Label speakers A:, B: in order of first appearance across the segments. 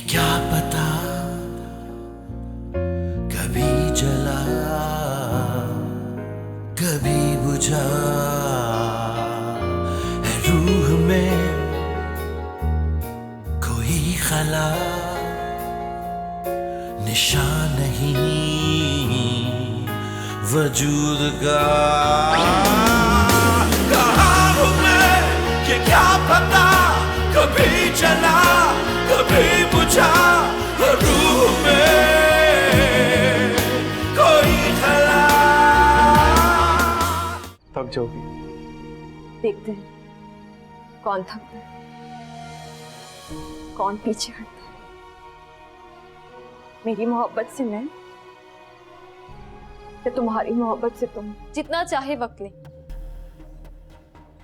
A: क्या पता कभी जला कभी बुझा है रूह में कोई खला निशान नहीं वजूद का। कहाँ हूँ मैं ये क्या पता कभी चला कभी बुझा रूह में कोई खला।
B: थक जाओगी।
C: देखते हैं कौन थकता है, कौन पीछे हटता है। मेरी मोहब्बत से मैं या तुम्हारी मोहब्बत से तुम। जितना चाहे वक्त ले,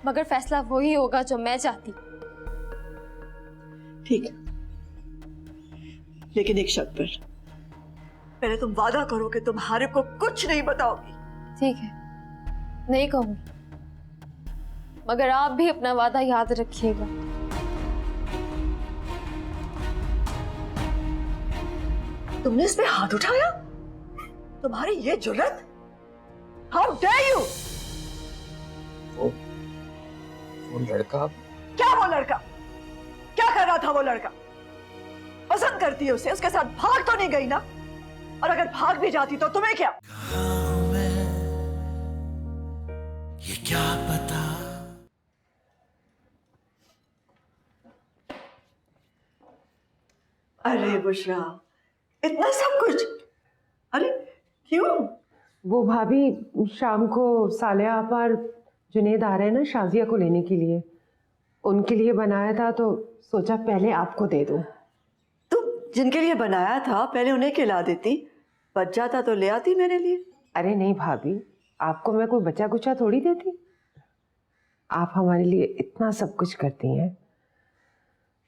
C: मगर फैसला वही होगा जो मैं चाहती।
D: ठीक है, लेकिन एक शर्त पर। पहले तुम वादा करो कि तुम हारिब को कुछ नहीं बताओगी।
C: ठीक है, नहीं कहूंगी, मगर आप भी अपना वादा याद रखिएगा।
D: तुमने इस पे हाथ उठाया? तुम्हारी ये जुर्रत! How dare you!
B: वो लड़का?
D: क्या वो लड़का? क्या कर रहा था वो लड़का? पसंद करती है उसे, उसके साथ भाग तो नहीं गई ना? और अगर भाग भी जाती तो तुम्हें क्या?
A: कहाँ हूँ मैं ये क्या पता।
D: अरे बुशरा, इतना सब कुछ! अरे क्यों?
E: वो भाभी शाम को सालिया आपा और जुनेद आ रहे हैं ना शाजिया को लेने के लिए, उनके लिए बनाया था तो सोचा पहले आपको दे दूं।
D: तुम जिनके लिए बनाया था पहले उन्हें खिला देती, बच जाता तो ले आती मेरे लिए।
E: अरे नहीं भाभी, आपको मैं कोई बचा कुचा थोड़ी देती। आप हमारे लिए इतना सब कुछ करती हैं,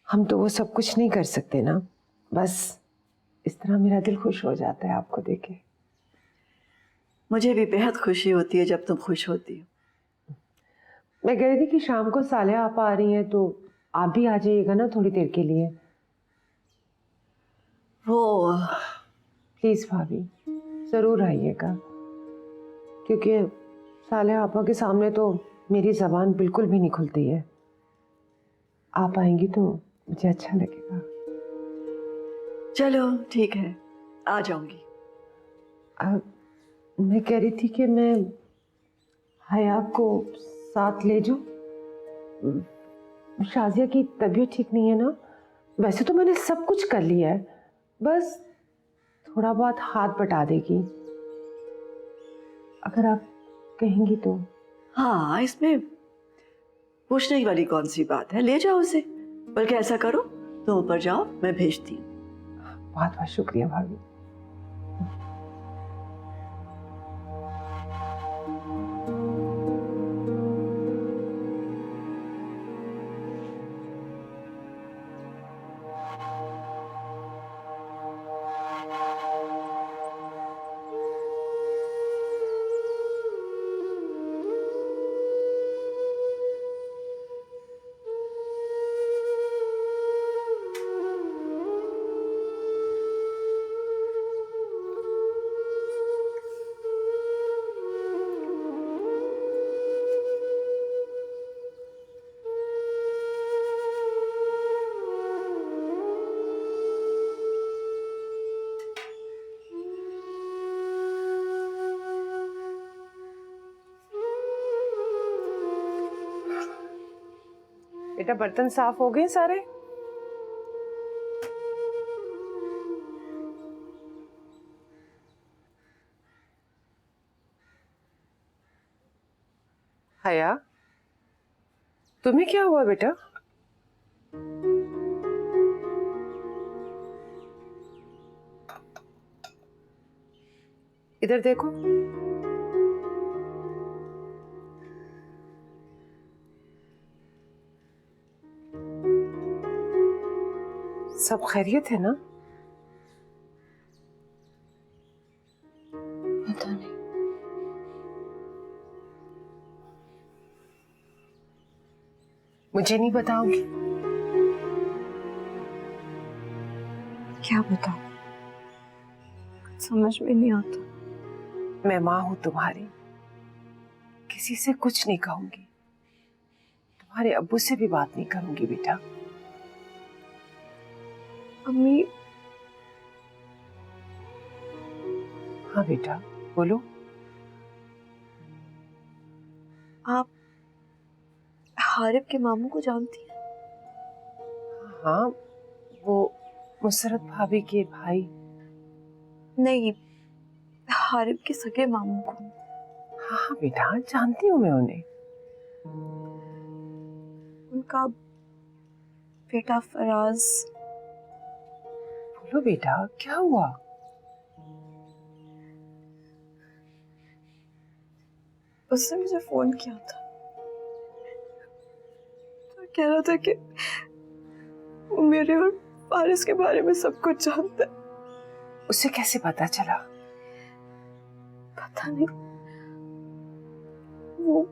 E: हम तो वो सब कुछ नहीं कर सकते ना। बस इस तरह मेरा दिल खुश हो जाता है आपको देखे।
D: मुझे भी बेहद खुशी होती है जब तुम खुश होती हो।
E: मैं कह रही थी कि शाम को सालिया आपा आ रही हैं तो आप भी आ जाइएगा ना थोड़ी देर के लिए।
D: वो
E: प्लीज़ भाभी ज़रूर आइएगा, क्योंकि सालिया आपा के सामने तो मेरी ज़बान बिल्कुल भी नहीं खुलती है। आप आएंगी तो मुझे अच्छा लगेगा।
D: चलो ठीक है, आ जाऊंगी।
E: मैं कह रही थी कि मैं हया को साथ ले जाऊं। शाजिया की तबीयत ठीक नहीं है ना। वैसे तो मैंने सब कुछ कर लिया है, बस थोड़ा बहुत हाथ बटा देगी। अगर आप कहेंगी तो।
D: हाँ, इसमें पूछने वाली कौन सी बात है, ले जाओ उसे। बल्कि ऐसा करो, तुम ऊपर जाओ, मैं भेजती हूँ।
E: बहुत बहुत शुक्रिया भाभी। बेटा बर्तन साफ हो गए सारे? हया, तुम्हें क्या हुआ बेटा? इधर देखो। सब खैरियत है ना?
C: पता नहीं।
E: मुझे नहीं बताओगी?
F: क्या बताऊं, कुछ समझ में नहीं आता।
E: मैं माँ हूं तुम्हारी, किसी से कुछ नहीं कहूंगी, तुम्हारे अब्बू से भी बात नहीं करूंगी बेटा।
F: अम्मी,
E: हाँ बेटा बोलो।
F: आप हारिब के मामू को जानती हैं?
E: हाँ, वो मुसरत भाभी के भाई।
F: नहीं, हारिब के सगे मामू को।
E: हाँ हाँ बेटा, जानती हूँ मैं उन्हें।
F: उनका बेटा फराज।
E: बोलो बेटा, क्या हुआ?
F: उसने मुझे फोन किया था, तो कह रहा था कि वो मेरे और फारिस के बारे में सब कुछ जानता है।
E: उसे कैसे पता चला?
F: पता नहीं, वो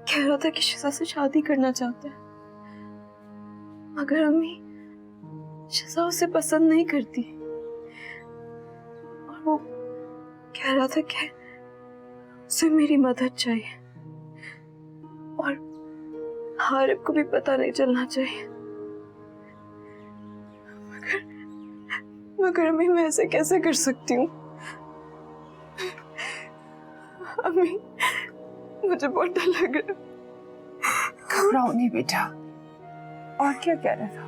F: कह रहा था कि शिजा से शादी करना चाहता है, मगर अम्मी शिजा उसे पसंद नहीं करती, और वो कह रहा था कि उसे मेरी मदद चाहिए और हारिब को भी पता नहीं चलना चाहिए। मगर अम्मी, मैं ऐसे कैसे कर सकती हूँ? अम्मी, मुझे बहुत डर लग रहा है।
E: घबराओ नहीं बेटा। और क्या कह रहा था?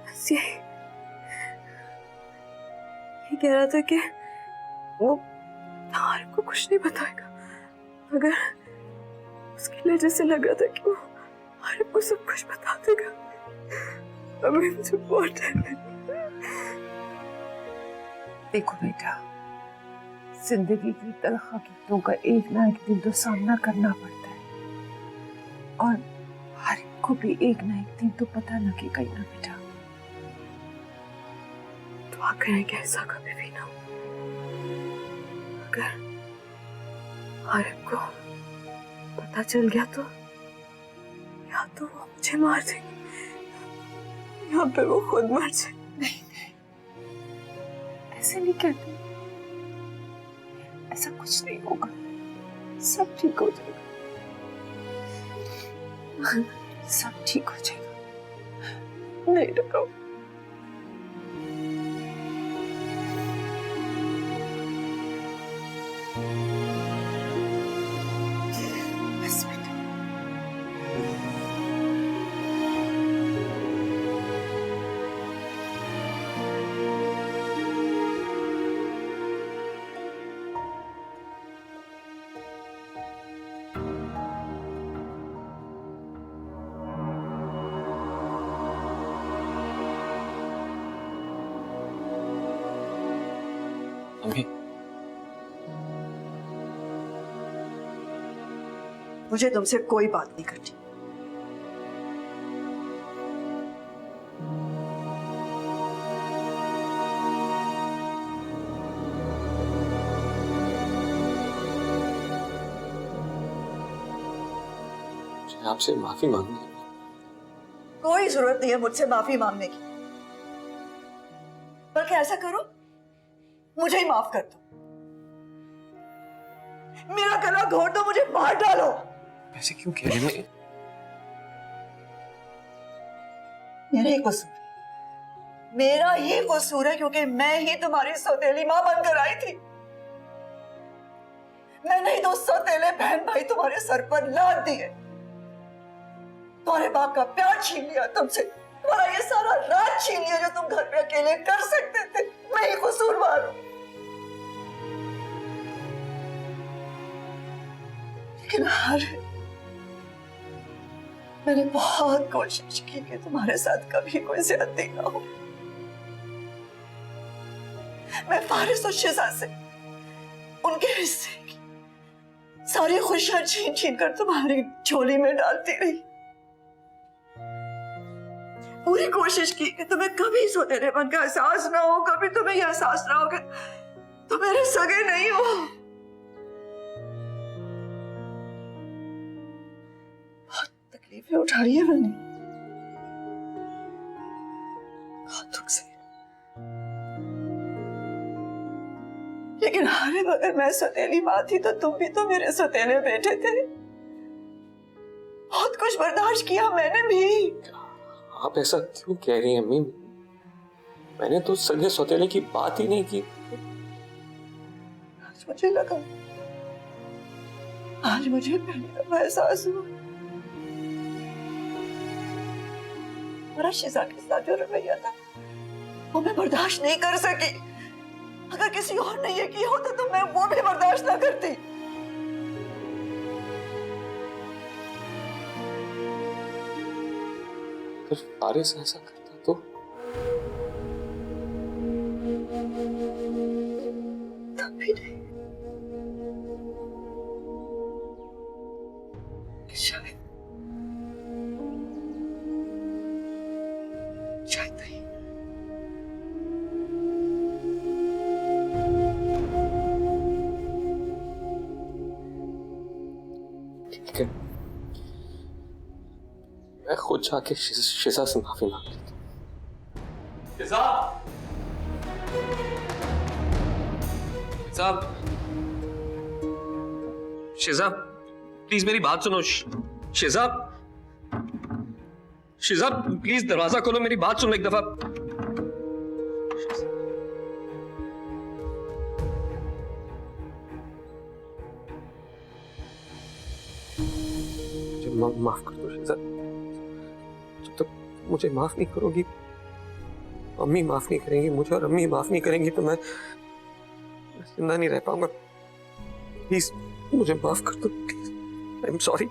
F: बस ये कह रहा था कि वो हारिब को कुछ नहीं बताएगा, मगर उसके लहजे से लग रहा था कि वो हारिब को सब कुछ बता देगा। अम्मी, मुझे बहुत डर लग रहा है।
E: देखो बेटा, जिंदगी की तलख हकीकतों का एक ना एक दिन तो सामना करना पड़ता है, और हर एक को भी एक ना एक दिन तो पता लगेगा ही ना बेटा।
F: दुआ करें कि ऐसा कभी भी ना हो। अगर हारिब को पता चल गया तो या तो वो मुझे मार देगी या फिर वो खुद मर जाए।
E: नहीं, ऐसे नहीं कहते, ऐसा कुछ नहीं होगा, सब ठीक हो जाएगा, सब ठीक हो जाएगा। नहीं डरो। बस बेटा।
B: अम्मी,
D: मुझे तुमसे कोई बात नहीं करनी।
B: मुझे आपसे माफी मांगनी है।
D: कोई जरूरत नहीं है मुझसे माफी मांगने की, बल्कि ऐसा करो, मुझे ही माफ कर दो। मेरा गला घोट दो, मुझे मार डालो।
B: ऐसे क्यों कह रही हैं?
D: मेरा ही कसूर, मेरा ही कसूर है, क्योंकि मैं ही तुम्हारी सौतेली मां बनकर आई थी। मैंने ही दो सौतेले बहन भाई तुम्हारे सर पर लाद दिए, तुम्हारे बाप का प्यार छीन लिया तुमसे, तुम्हारा ये सारा राज छीन लिया जो तुम घर पे अकेले कर सकते थे। मैं ही कसूरवार हूं। लेकिन मैंने बहुत कोशिश की कि तुम्हारे साथ कभी कोई ज्यादती ना हो। मैं फारिस और शिजा से उनके हिस्से की सारी खुशियां छीन छीन कर तुम्हारी झोली में डालती रही। पूरी कोशिश की कि तुम्हें कभी सौतेलेपन का एहसास ना हो, कभी तुम्हें यह एहसास ना हो कि तुम मेरे सगे नहीं हो। बहुत तकलीफें उठा रही है मैंने, लेकिन हारिब अगर मैं सौतेली माँ थी तो तुम भी तो मेरे सौतेले बेटे थे। बहुत कुछ बर्दाश्त किया मैंने भी।
B: आप ऐसा क्यों कह रही हैं अम्मी? मैंने तो सगे सौतेले की बात ही नहीं की।
D: आज मुझे पहली दफा एहसास हुआ मेरा शिजा के साथ जो रवैया था वो मैं बर्दाश्त नहीं कर सकी। अगर किसी और ने ये किया होता तो मैं वो भी बर्दाश्त ना करती।
B: अगर फारिस ऐसा करता तो?
D: तब भी नहीं। शायद नहीं।
B: ठीक है, मैं खुद जाके शिजा से माफी मांग लेता हूँ। शिजा! शिजा, प्लीज मेरी बात सुनो। शिजा, शिजा प्लीज दरवाजा खोलो, मेरी बात सुनो एक दफा। मुझे माफ कर दो शिजा। जब तक मुझे माफ नहीं करोगी, अम्मी माफ नहीं करेंगी मुझे और अम्मी माफ नहीं करेंगी तो मैं जिंदा नहीं रह पाऊंगा। प्लीज मुझे माफ कर दो, प्लीज। I am sorry.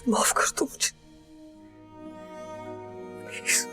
B: माफ कर दो मुझे, प्लीज।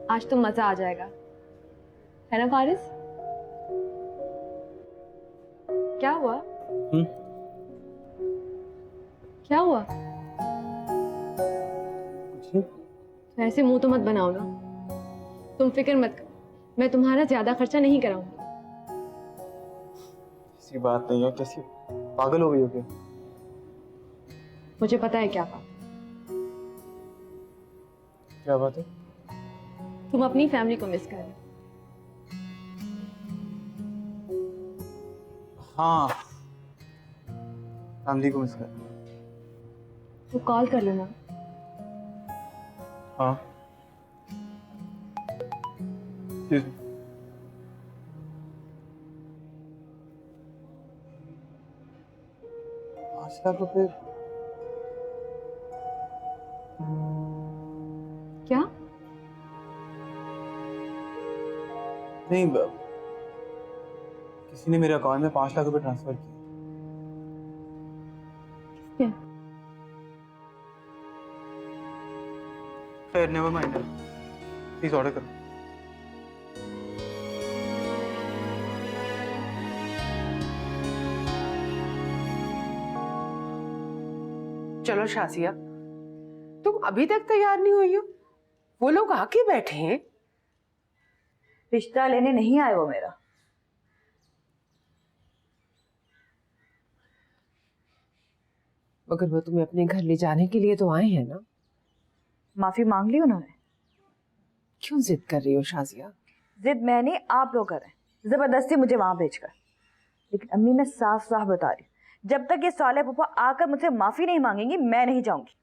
C: आज तो मजा आ जाएगा, है ना फारिस? क्या हुआ? क्या हुआ? तो ऐसे मुंह तो मत बनाओ ना। तुम फिक्र मत करो, मैं तुम्हारा ज्यादा खर्चा नहीं कराऊंगी।
G: ऐसी बात नहीं है। कैसी पागल हो गई हो क्या?
C: मुझे पता है क्या बात।
G: क्या बात है?
C: तुम अपनी फैमिली को मिस कर रहे हो।
G: हाँ, फैमिली को मिस कर।
C: तो कॉल कर लेना।
G: हाँ, 5 लाख रुपए?
C: क्या?
G: नहीं, किसी ने मेरे अकाउंट में 5 लाख रुपए ट्रांसफर किए।
C: क्या?
G: खैर, नेवर माइंड। प्लीज ऑर्डर करो।
E: चलो शाजिया, तुम अभी तक तैयार नहीं हुई हो? वो लोग आके बैठे हैं।
D: रिश्ता लेने नहीं आए वो मेरा।
E: मगर वो तुम्हें अपने घर ले जाने के लिए तो आए हैं ना?
H: माफी मांग ली उन्होंने।
E: क्यों जिद कर रही हो शाजिया?
H: जिद मैं नहीं, आप लोग कर रहे हैं, जबरदस्ती मुझे वहां भेजकर। लेकिन अम्मी, मैं साफ साफ बता रही हूँ, जब तक ये साले पापा आकर मुझसे माफी नहीं मांगेंगी मैं नहीं जाऊंगी।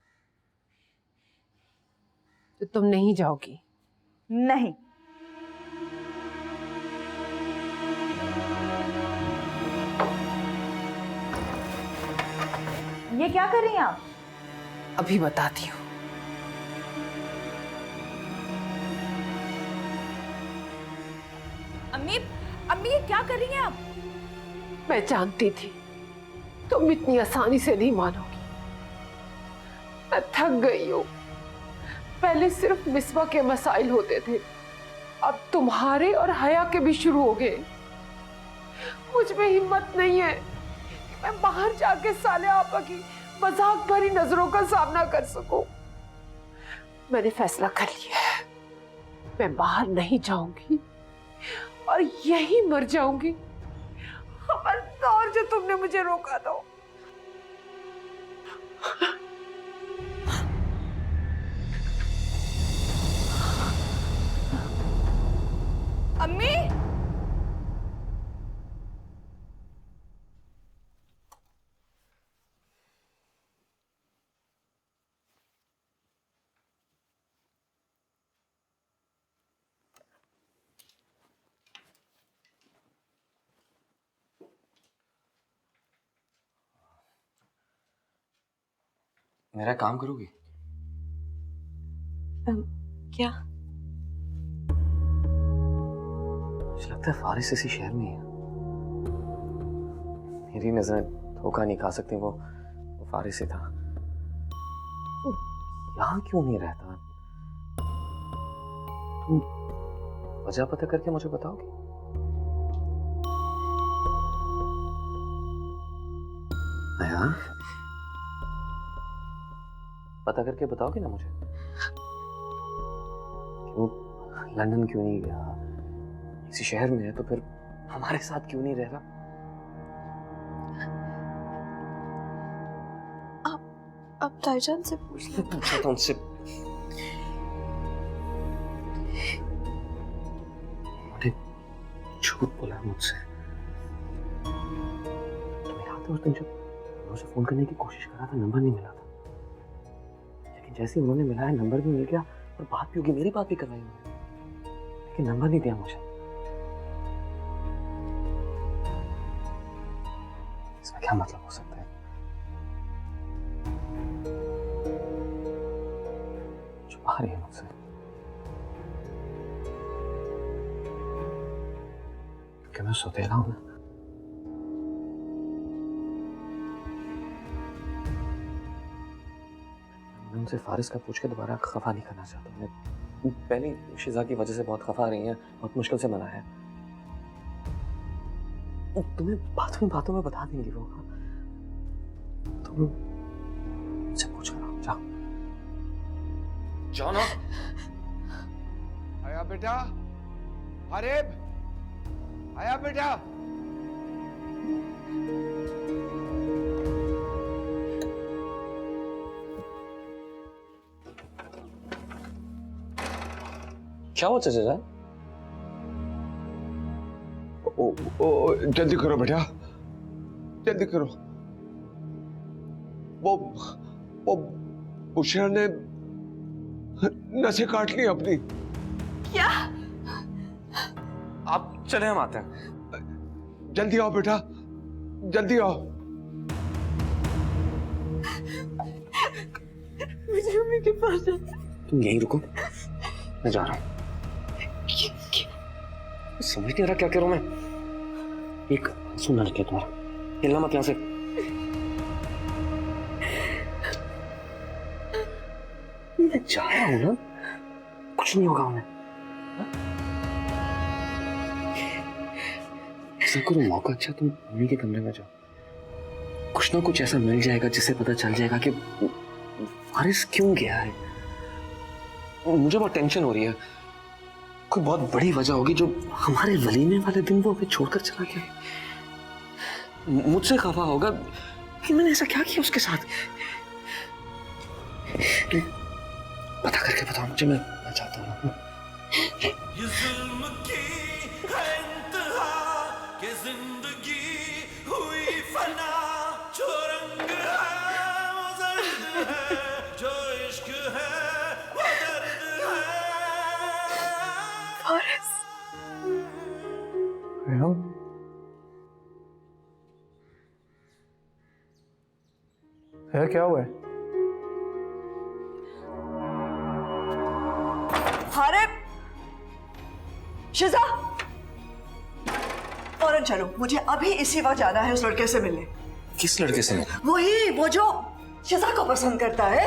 E: तो तुम नहीं जाओगी?
H: नहीं। ये क्या कर रही हैं आप?
E: अभी बताती हूँ।
H: अम्मी अम्मी ये क्या कर रही हैं आप?
E: मैं जानती थी तुम इतनी आसानी से नहीं मानोगी। मैं थक गई हूँ। पहले सिर्फ मिसबा के मसाइल होते थे, अब तुम्हारे और हया के भी शुरू हो गए। मुझ में हिम्मत नहीं है कि मैं बाहर जाके साले आपा की मजाक भरी नजरों का सामना कर सकूं। मैंने फैसला कर लिया है, मैं बाहर नहीं जाऊंगी और यही मर जाऊंगी। खबरदार जो तुमने मुझे रोका तो।
H: अम्मी
B: मेरा काम करोगी?
F: क्या?
B: मुझे लगता है फारिस इसी शहर में ही है। मेरी नजर धोखा नहीं खा सकती, वो फारिस ही था। यहाँ क्यों नहीं रहता? तुम वजह पता करके मुझे बताओगी? आया? पता करके बताओगे ना मुझे कि वो लंदन क्यों नहीं गया, इसी शहर में है तो फिर हमारे साथ क्यों नहीं रह रहा?
F: आप ताईजान से पूछ लो।
B: पूछा तो उनसे। उन्होंने झूठ बोला मुझसे। तुम्हें याद है उस दिन जब मुझे फोन करने की कोशिश करा था, नंबर नहीं मिला था, लेकिन जैसे ही उन्होंने मिलाया नंबर भी मिल गया और बात भी होगी, मेरी बात भी करवाई उन्होंने, लेकिन नंबर नहीं दिया मुझे। इसका क्या मतलब हो सकता है? छुपा रही है मुझसे, क्योंकि मैं सौतेला हूं। मैं उनसे फारिस का पूछ के दोबारा खफा नहीं करना चाहता। मैं पहले शिजा की वजह से बहुत खफा रही हैं, बहुत मुश्किल से मना है। तुम्हें बातों में बता देंगी वो। तुम मुझसे पूछ कर आओ, जाओ जाओ ना।
I: आया बेटा, हारिब, आया बेटा।
B: क्या हुआ चाचा?
I: ओ जल्दी करो बेटा, जल्दी करो। वो बुशरा ने नसें काट ली अपनी।
F: क्या?
B: आप चले, हम आते हैं।
I: जल्दी आओ बेटा, जल्दी आओ।
F: मुझे मम्मी के पास जाना।
B: तुम यहीं रुको, मैं जा रहा हूँ। समझ नहीं रहा क्या करूं मैं। एक सुनना लगे तुम्हारा, हिलना मत यहां से। मैं जा रहा हूं ना, कुछ नहीं होगा उन्हें। ऐसा करो, मौका अच्छा, तुम मम्मी के कमरे में जाओ, कुछ ना कुछ ऐसा मिल जाएगा जिससे पता चल जाएगा कि फारिस क्यों गया है। मुझे बहुत टेंशन हो रही है, कोई बहुत बड़ी वजह होगी जो हमारे वलीमे वाले दिन वो हमें छोड़कर चला गया। मुझसे खफा होगा कि मैंने ऐसा क्या किया उसके साथ। पता करके बताओ मुझे, मैं चाहता हूँ।
A: ये जुल्म की है इंतहा कि जिंदगी हुई फना, जो रंग है वो दर्द है, जो इश्क है वो दर्द है।
F: फारिस,
G: है क्या हुआ है?
D: हारिब, शिजा, फौरन चलो, मुझे अभी इसी वक्त जाना है उस लड़के से मिलने।
J: किस लड़के से मिला?
D: वही, वो जो शिजा को पसंद करता है।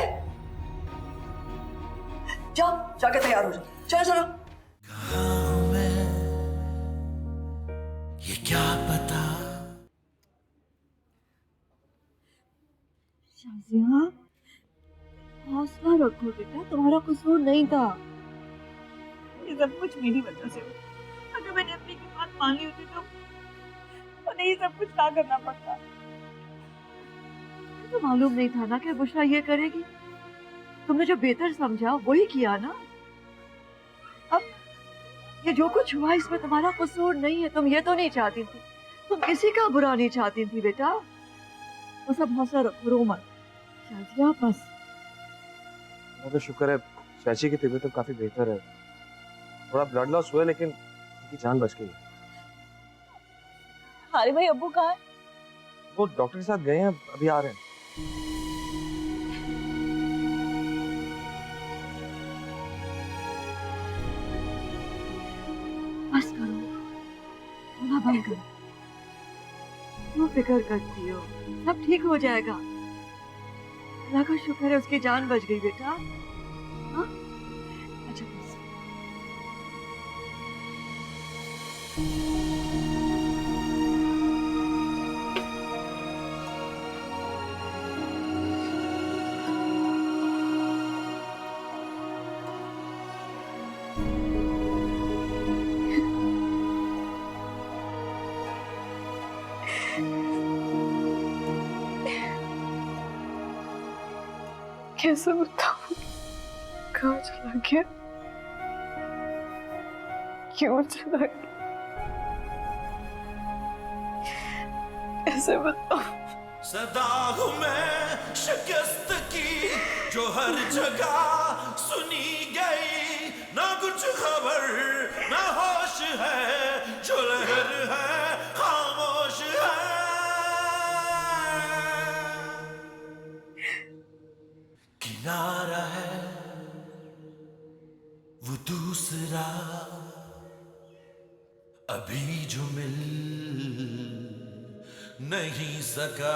D: जाओ, जाके तैयार हो जाओ। चलो चलो।
A: कहाँ हूँ मैं, ये क्या पता।
F: शाजिया, हौसला रखो बेटा, तुम्हारा कसूर नहीं था। ये सब कुछ मेरी वजह से हुआ। अगर मैंने अपनी की बात मान ली होती तो नहीं सब कुछ ना करना पड़ता। मुझे तो मालूम नहीं था ना कि बुशरा ये करेगी। तुमने जो बेहतर समझा वही किया ना। अब ये जो कुछ हुआ इसमें तुम्हारा कसूर नहीं है। तुम ये तो नहीं चाहती थी, तुम किसी का बुरा नहीं चाहती थी बेटा। बस अब हौसला रखो, रो मत शाजिया, बस।
G: तो शुक्र है चाची की तबीयत तो काफी बेहतर है। थोड़ा ब्लड लॉस हुआ है लेकिन उनकी जान बच गई।
F: अरे भाई अब्बू कहाँ है?
G: वो डॉक्टर के साथ गए हैं, अभी आ रहे हैं।
F: बस करो, रोना बंद करो। क्यों फिक्र करती हो? सब ठीक हो जाएगा। अल्लाह का शुक्र है उसकी जान बच गई बेटा। हाँ? अच्छा बस। कैसे बताऊं कहाँ चला गया, क्यों चला गया, कैसे बताऊं।
A: सदा हूँ मैं शिकस्त की जो हर जगह सुनी गई, ना कुछ खबर ना होश है, जो लहर है खामोश है। किनारा है वो दूसरा अभी जो मिल नहीं सका।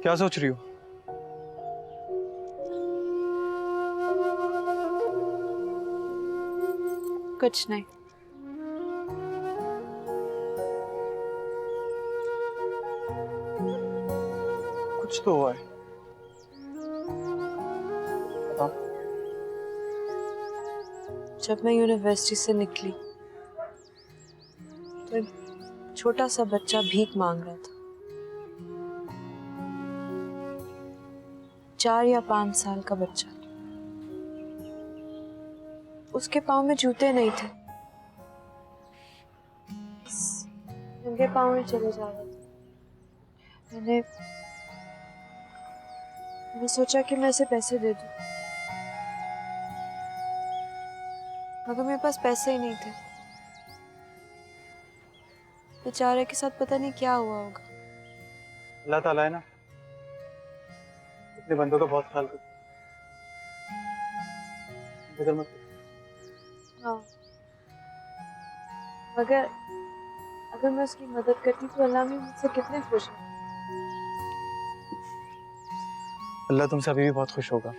G: क्या सोच रही हो?
F: कुछ नहीं।
G: कुछ तो हुआ है। बताओ।
F: जब मैं यूनिवर्सिटी से निकली तो एक छोटा सा बच्चा भीख मांग रहा था। 4 या 5 साल का बच्चा। उसके पाँव में जूते नहीं थे, नंगे पाँव में चले जा रहा था। मैंने सोचा कि मैं इसे पैसे दे दूं, मगर मेरे पास पैसे ही नहीं थे। बेचारे के साथ पता नहीं क्या हुआ होगा।
G: अल्लाह ताला है ना, अपने बंदों का बहुत ख्याल रखता है। फिक्र मत कर।
F: हाँ, मगर अगर मैं उसकी मदद करती तो अल्लाह भी मुझसे कितने खुश है।
G: अल्लाह तुमसे अभी भी बहुत खुश होगा,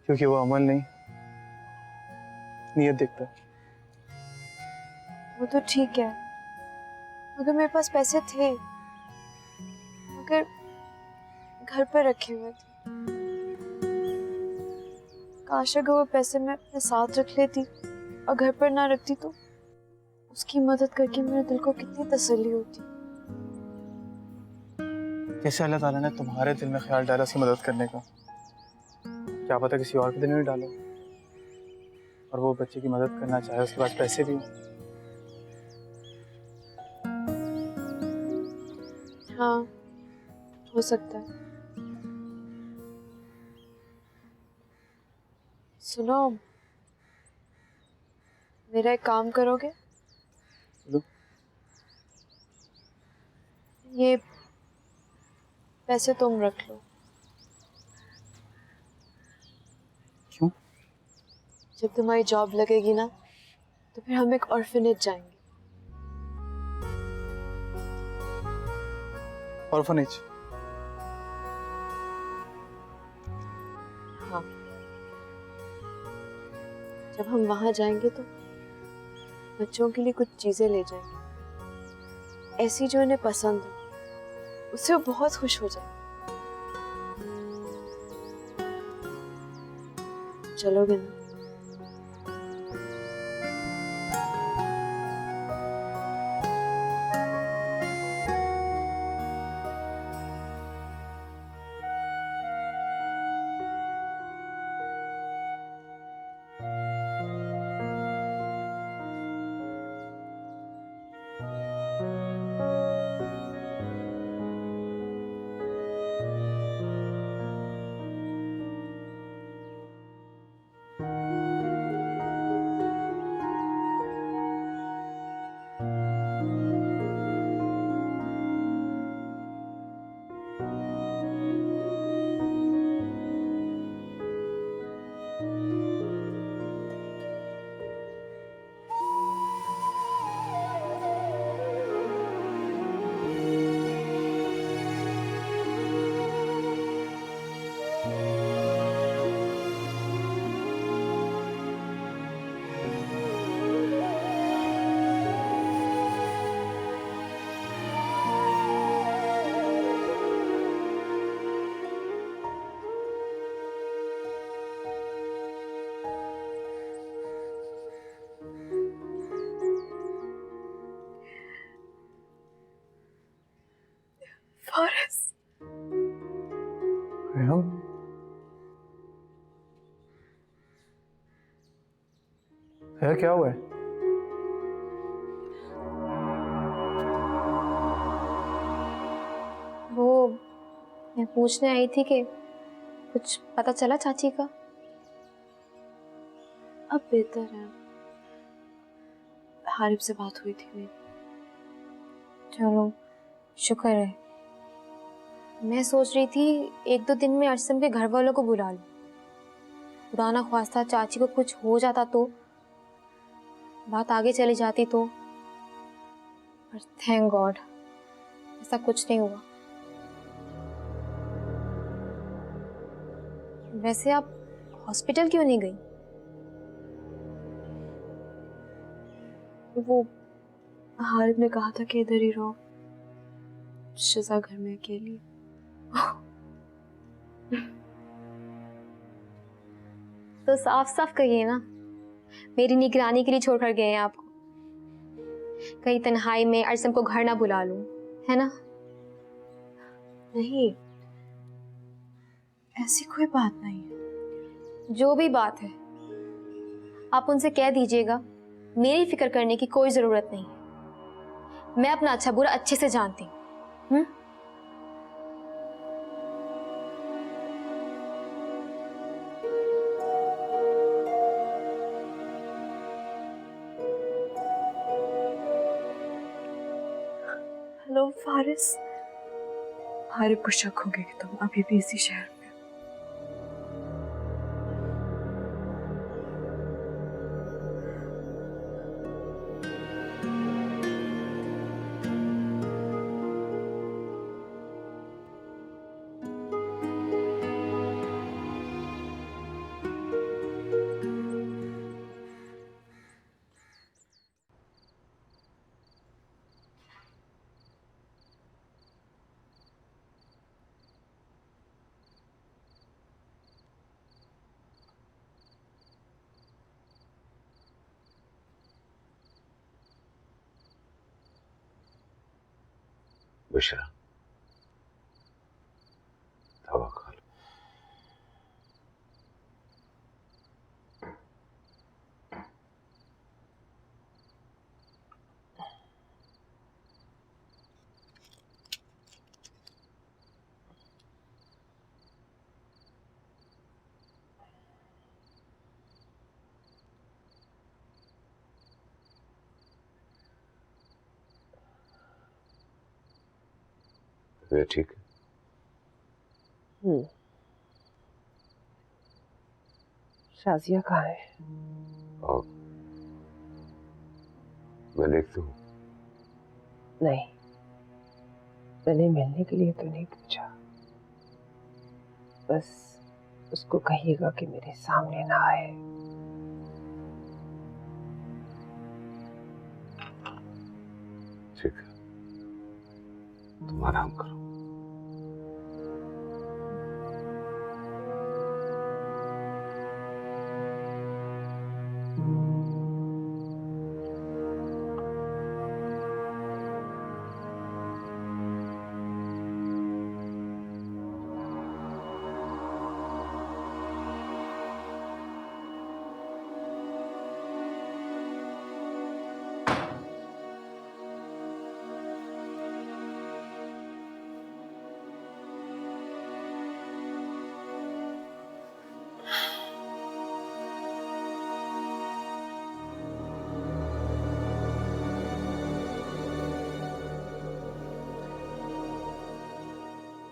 G: क्योंकि वो अमल नहीं नीयत देखता है।
F: वो तो ठीक है, मगर मेरे पास पैसे थे, मगर घर पर रखे हुए थे। काश अगर वो पैसे मैं अपने साथ रख लेती और घर पर ना रखती तो उसकी मदद करके मेरे दिल को कितनी तसल्ली होती।
J: कैसे अल्लाह ताला ने तुम्हारे दिल में ख्याल डाला उसकी मदद करने का, क्या पता किसी और के दिल में डालो और वो बच्चे की मदद करना चाहे, उसके पास पैसे भी हों।
F: हाँ, हो सकता है। सुनो, मेरा एक काम करोगे?
J: बोलो।
F: ये पैसे तुम रख लो।
J: क्यों?
F: जब तुम्हारी जॉब लगेगी ना तो फिर हम एक ऑर्फनेज जाएंगे।
J: ऑर्फनेज?
F: हाँ, जब हम वहां जाएंगे तो बच्चों के लिए कुछ चीजें ले जाएंगे, ऐसी जो उन्हें पसंद हो, उससे वो बहुत खुश हो जाएंगे। चलोगे ना? फारिस,
J: रेहम, क्या हुआ है?
C: वो मैं पूछने आई थी कि कुछ पता चला चाची का?
F: अब बेहतर है। हारिब से बात हुई थी मेरी।
C: चलो शुक्र है। मैं सोच रही थी एक दो दिन में अरसम के घर वालों को बुला लूं। खुदा ना ख्वास्ता चाची को कुछ हो जाता तो, बात आगे चली जाती तो, पर थैंक गॉड ऐसा कुछ नहीं हुआ। वैसे आप हॉस्पिटल क्यों नहीं गई?
F: वो हारिब ने कहा था कि इधर ही रहो, शिजा घर में अकेली।
C: तो साफ साफ कहिए ना, मेरी निगरानी के लिए छोड़कर गए हैं आपको। कहीं तन्हाई में अरसम को घर ना बुला लूं, है ना?
F: नहीं, ऐसी कोई बात नहीं है।
C: जो भी बात है आप उनसे कह दीजिएगा, मेरी फिक्र करने की कोई जरूरत नहीं है। मैं अपना अच्छा बुरा अच्छे से जानती हूँ।
F: हेलो फारिस, हारिब को शक हो गया कि तुम अभी भी इसी शहर में हो।
I: बुशरा, दवा खा लो। तबीयत ठीक है?
E: शाजिया कहाँ है?
I: और मैं लिख दूं?
E: नहीं, मैंने मिलने के लिए तो नहीं पूछा, बस उसको कहिएगा कि मेरे सामने ना आए।
I: ठीक है, तुम आराम करो।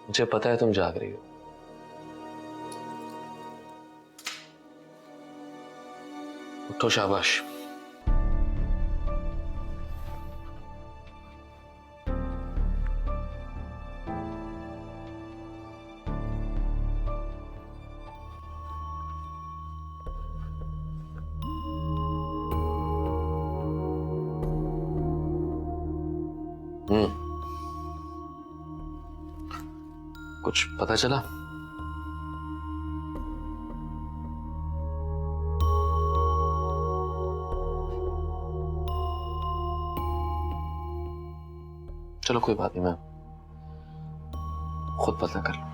G: मुझे पता है तुम जाग रही हो। उठो, शाबाश। कुछ पता चला? चलो कोई बात नहीं, मैं खुद पता कर लूं।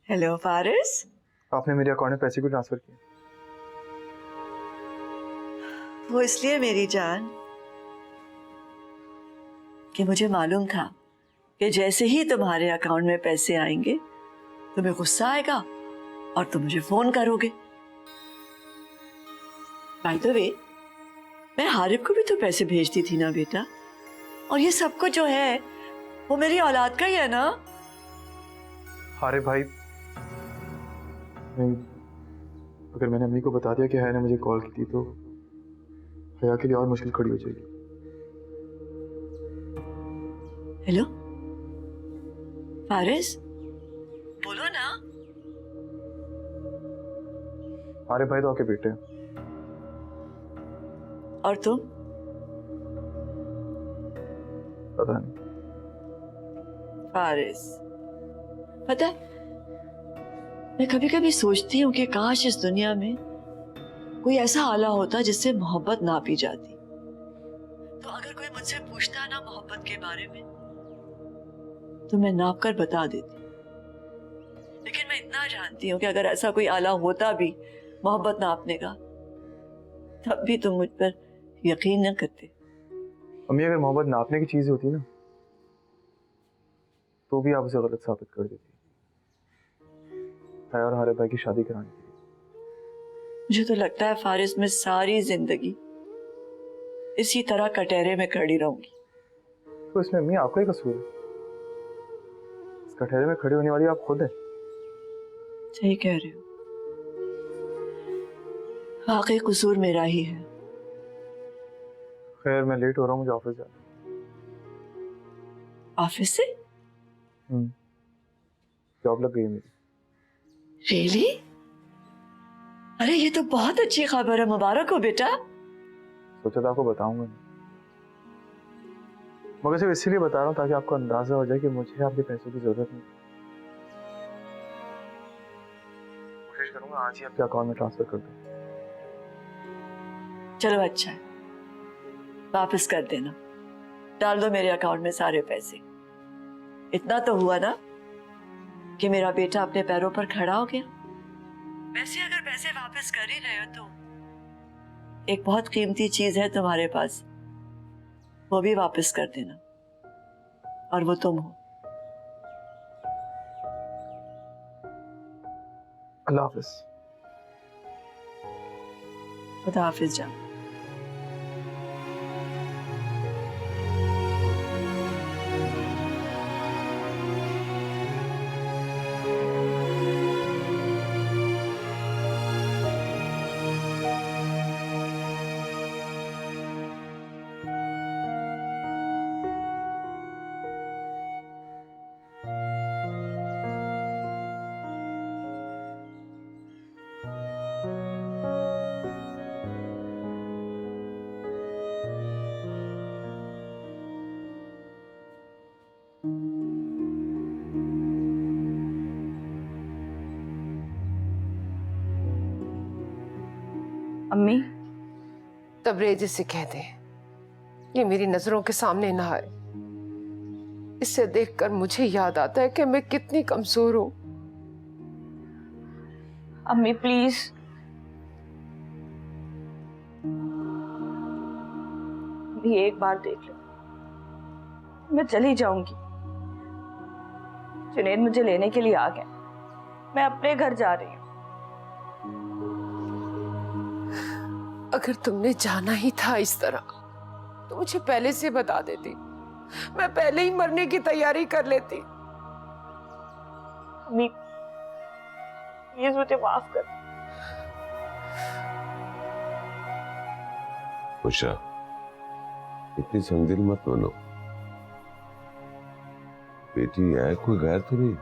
D: हेलो फारिस,
J: आपने मेरे अकाउंट में पैसे क्यों ट्रांसफर किए?
D: वो इसलिए मेरी जान कि मुझे मालूम था कि जैसे ही तुम्हारे अकाउंट में पैसे आएंगे तुम्हें गुस्सा आएगा और तुम मुझे फोन करोगे। बाय द वे, मैं हारिब को भी तो पैसे भेजती थी ना बेटा, और ये सब कुछ जो है वो मेरी औलाद का ही है ना।
J: अरे भाई, नहीं, अगर मैंने अम्मी को बता दिया कि हया ने मुझे कॉल की थी तो हया के लिए और मुश्किल खड़ी हो जाएगी।
D: हेलो फारिस, बोलो ना।
J: अरे भाई तो आपके बेटे हैं।
D: और तुम?
J: पता नहीं।
D: फारिस, पता है, मैं कभी कभी सोचती हूँ कि काश इस दुनिया में कोई ऐसा आला होता जिससे मोहब्बत नापी जाती। तो अगर कोई मुझसे पूछता ना मोहब्बत के बारे में तो मैं नाप कर बता देती। लेकिन मैं इतना जानती हूँ कि अगर ऐसा कोई आला होता भी मोहब्बत नापने का, तब भी तुम मुझ पर यकीन न करते।
J: अम्मी, अगर मोहब्बत नापने की चीज होती ना तो भी आप उसे गलत साबित कर देती। हया और हारिब भाई की शादी कराने के लिए।
D: मुझे तो लगता है फारिस, मैं सारी जिंदगी इसी तरह कटहरे में खड़ी रहूंगी।
J: तो इसमें अम्मी आपका ही कसूर है। इस कटहरे में खड़ी होने वाली आप खुद है।
F: सही कह रहे हो, वाकई कसूर मेरा ही है।
J: खैर मैं लेट हो रहा हूँ, मुझे ऑफिस जाना
F: ऑफिस से?
J: है। जॉब लग गई है मेरी।
F: रियली? अरे ये तो बहुत अच्छी खबर है, मुबारक हो बेटा।
J: सोचा था आपको बताऊंगा, मगर सिर्फ इसीलिए बता रहा हूँ ताकि आपको अंदाजा हो जाए कि मुझे आपके पैसों की जरूरत नहीं। कोशिश करूंगा आज ही आपके अकाउंट में ट्रांसफर कर दूं।
F: चलो अच्छा है, वापस कर देना, डाल दो मेरे अकाउंट में सारे पैसे। इतना तो हुआ ना कि मेरा बेटा अपने पैरों पर खड़ा हो गया। वैसे अगर पैसे वापस कर ही रहे हो तो एक बहुत कीमती चीज है तुम्हारे पास, वो भी वापस कर देना, और वो तुम हो।
J: अल्लाह हाफिज।
F: खुदा हाफिज जान।
H: अम्मी,
E: तबरेज से कह दे ये मेरी नजरों के सामने ना आए। इसे देखकर मुझे याद आता है कि मैं कितनी कमजोर हूं।
H: अम्मी प्लीज, ये एक बार देख लो, मैं चली जाऊंगी। जुनैद मुझे लेने के लिए आ गए, मैं अपने घर जा रही हूँ।
E: अगर तुमने जाना ही था इस तरह तो मुझे पहले से बता देती, मैं पहले ही मरने की तैयारी कर लेती।
H: अम्मी प्लीज मुझे माफ कर।
I: उषा, इतनी संगदिल मत बनो। बेटी है, कोई गैर तो नहीं।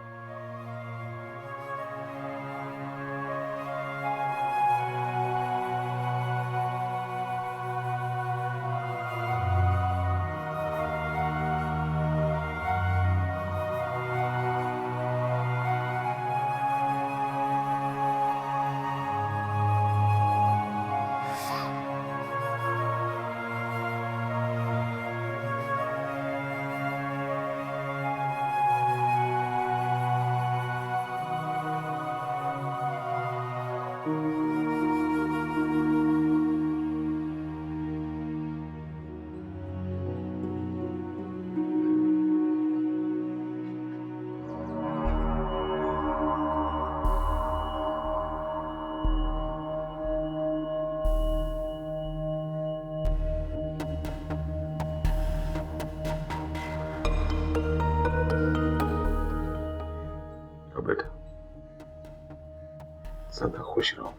I: बेटा सदा खुश रहो।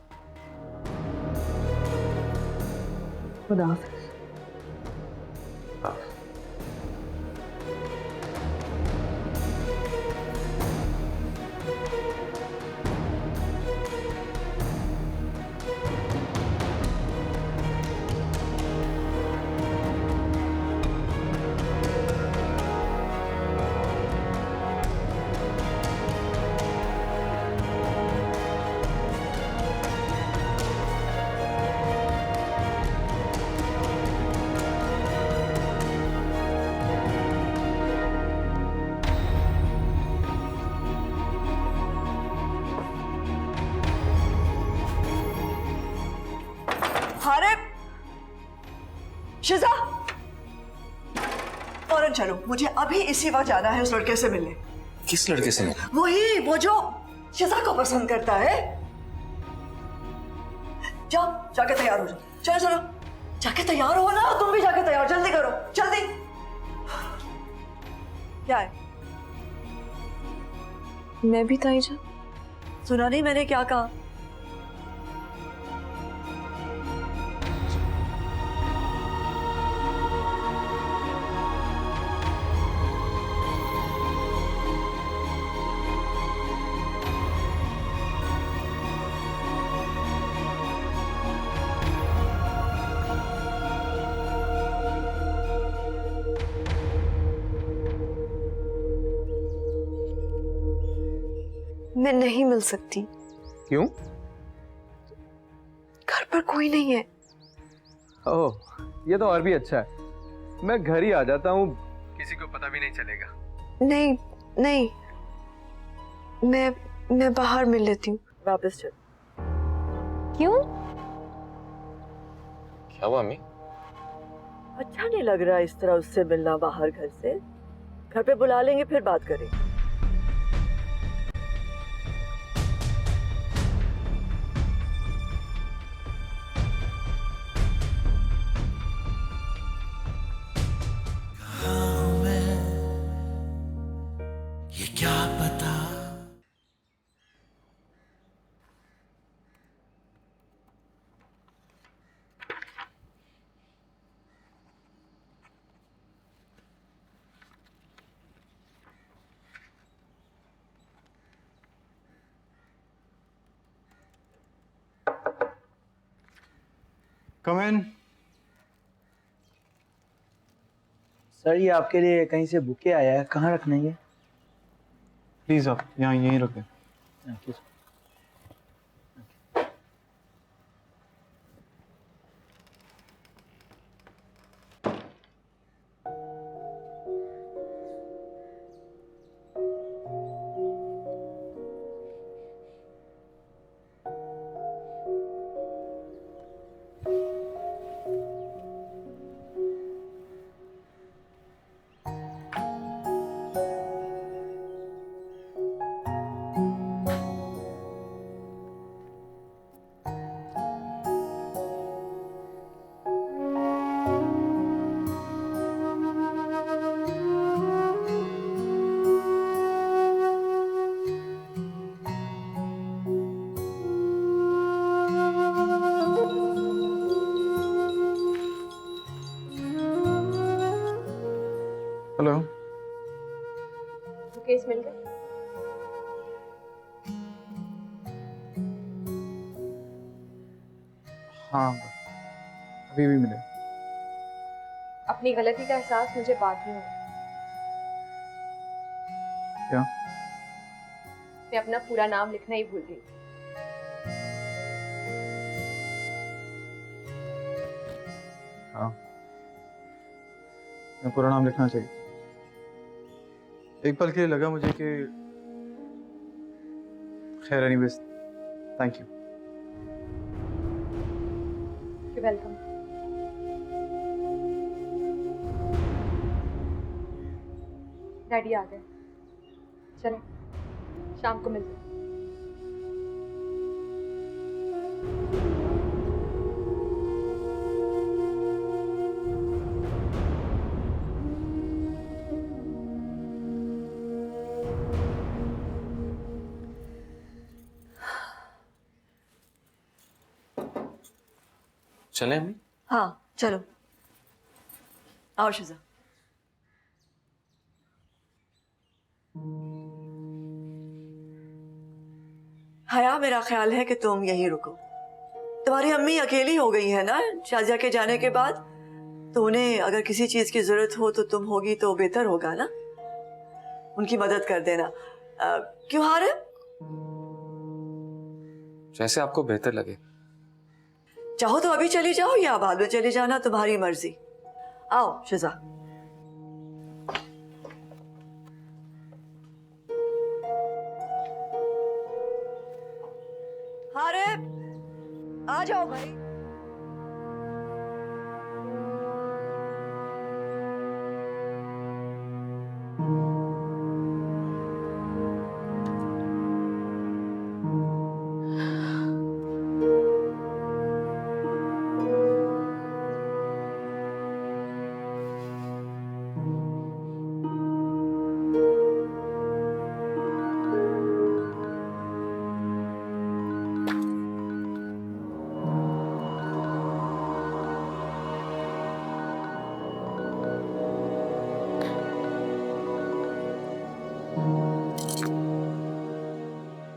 H: खुदा हाफिज।
F: शिजा, फौरन चलो, मुझे अभी इसी वक्त जाना है उस लड़के से मिलने।
G: किस लड़के से मिलना?
F: वही, वो जो शिजा को पसंद करता है। जाओ, जाके तैयार हो जाओ। चलो चलो, जाके तैयार हो ना, तुम भी जाके तैयार, जल्दी करो, जल्दी। क्या है?
C: मैं भी ताईजान।
D: सुना नहीं मैंने क्या कहा?
F: मैं नहीं मिल सकती।
J: क्यों?
F: घर पर कोई नहीं है।
J: ओह, ये तो और भी अच्छा है। मैं घर ही आ जाता हूँ, किसी को पता भी नहीं चलेगा।
F: नहीं नहीं, मैं बाहर मिल लेती हूँ।
D: वापस चल।
C: क्यों?
G: क्या हुआ अम्मी?
D: अच्छा नहीं लग रहा इस तरह उससे मिलना बाहर घर से। घर पे बुला लेंगे फिर बात करेंगे।
A: ये क्या पता।
J: कम इन।
K: सर ये आपके लिए कहीं से बुके आया है, कहाँ रखना है ये?
J: प्लीज आप यहाँ यहीं रुकें।
K: Thank you.
J: हेलो।
C: केस मिल गया?
J: हाँ, अभी भी मिले।
C: अपनी गलती का एहसास मुझे बाद में हुआ।
J: क्या?
C: मैं अपना पूरा नाम लिखना ही भूल गई।
J: हाँ, मैं पूरा नाम लिखना चाहिए। एक पल के लिए लगा मुझे कि खैर, anyways, thank you.
C: Welcome. Daddy आ गए। चलो शाम को मिलते हैं।
G: चले अम्मी?
D: हाँ चलो, आओ शिजा। हया, मेरा ख्याल है कि तुम यहीं रुको। तुम्हारी अम्मी अकेली हो गई है ना शाजिया के जाने के बाद, तो उन्हें अगर किसी चीज की जरूरत हो तो तुम होगी तो बेहतर होगा ना, उनकी मदद कर देना। क्यों हारे?
G: जैसे आपको बेहतर लगे।
D: चाहो तो अभी चली जाओ या बाद में चली जाना, तुम्हारी मर्जी। आओ शिजा। हारे, आ जाओ भाई।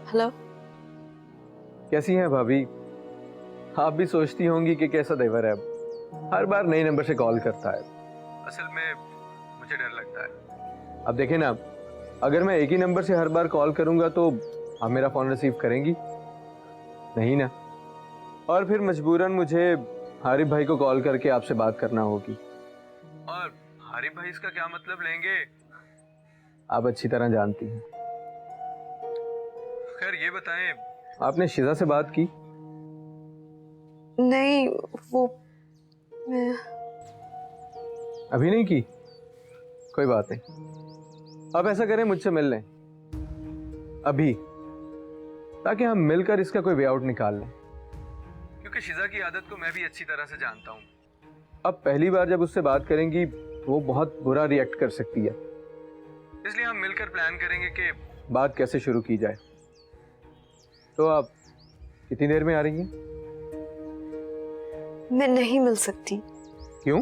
F: हेलो।
B: कैसी हैं भाभी? आप भी सोचती होंगी कि कैसा देवर है, अब हर बार नए नंबर से कॉल करता है। असल में मुझे डर लगता है। अब देखें ना, अगर मैं एक ही नंबर से हर बार कॉल करूंगा तो आप मेरा फोन रिसीव करेंगी नहीं ना, और फिर मजबूरन मुझे हारिफ भाई को कॉल करके आपसे बात करना होगी, और हारिफ भाई इसका क्या मतलब लेंगे आप अच्छी तरह जानती हैं। खैर ये बताएं, आपने शिजा से बात की?
F: नहीं, वो मैं
B: अभी नहीं की? कोई बात नहीं, आप ऐसा करें मुझसे मिल लें अभी, ताकि हम मिलकर इसका कोई वे आउट निकाल लें, क्योंकि शिजा की आदत को मैं भी अच्छी तरह से जानता हूं। अब पहली बार जब उससे बात करेंगी वो बहुत बुरा रिएक्ट कर सकती है, इसलिए हम मिलकर प्लान करेंगे कि बात कैसे शुरू की जाए। तो आप कितनी देर में आ रही हैं?
F: मैं नहीं मिल सकती।
B: क्यों?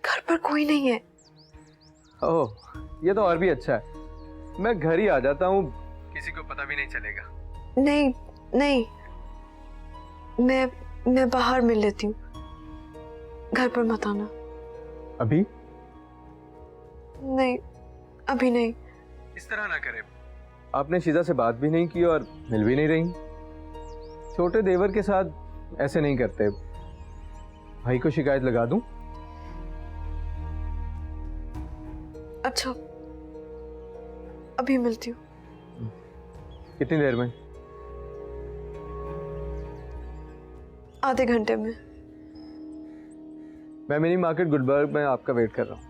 F: घर पर कोई नहीं है।
B: ओह, ये तो और भी अच्छा है, मैं घर ही आ जाता हूँ, किसी को पता भी नहीं चलेगा।
F: नहीं नहीं, मैं बाहर मिल लेती हूँ, घर पर मत आना।
B: अभी?
F: नहीं, अभी नहीं।
B: इस तरह ना करें, आपने शिजा से बात भी नहीं की और मिल भी नहीं रही। छोटे देवर के साथ ऐसे नहीं करते। भाई को शिकायत लगा दूं?
F: अच्छा, अभी मिलती हूँ।
B: कितनी देर में?
F: आधे घंटे में।
B: मैं मिनी मार्केट गुलबर्ग में आपका वेट कर रहा हूँ।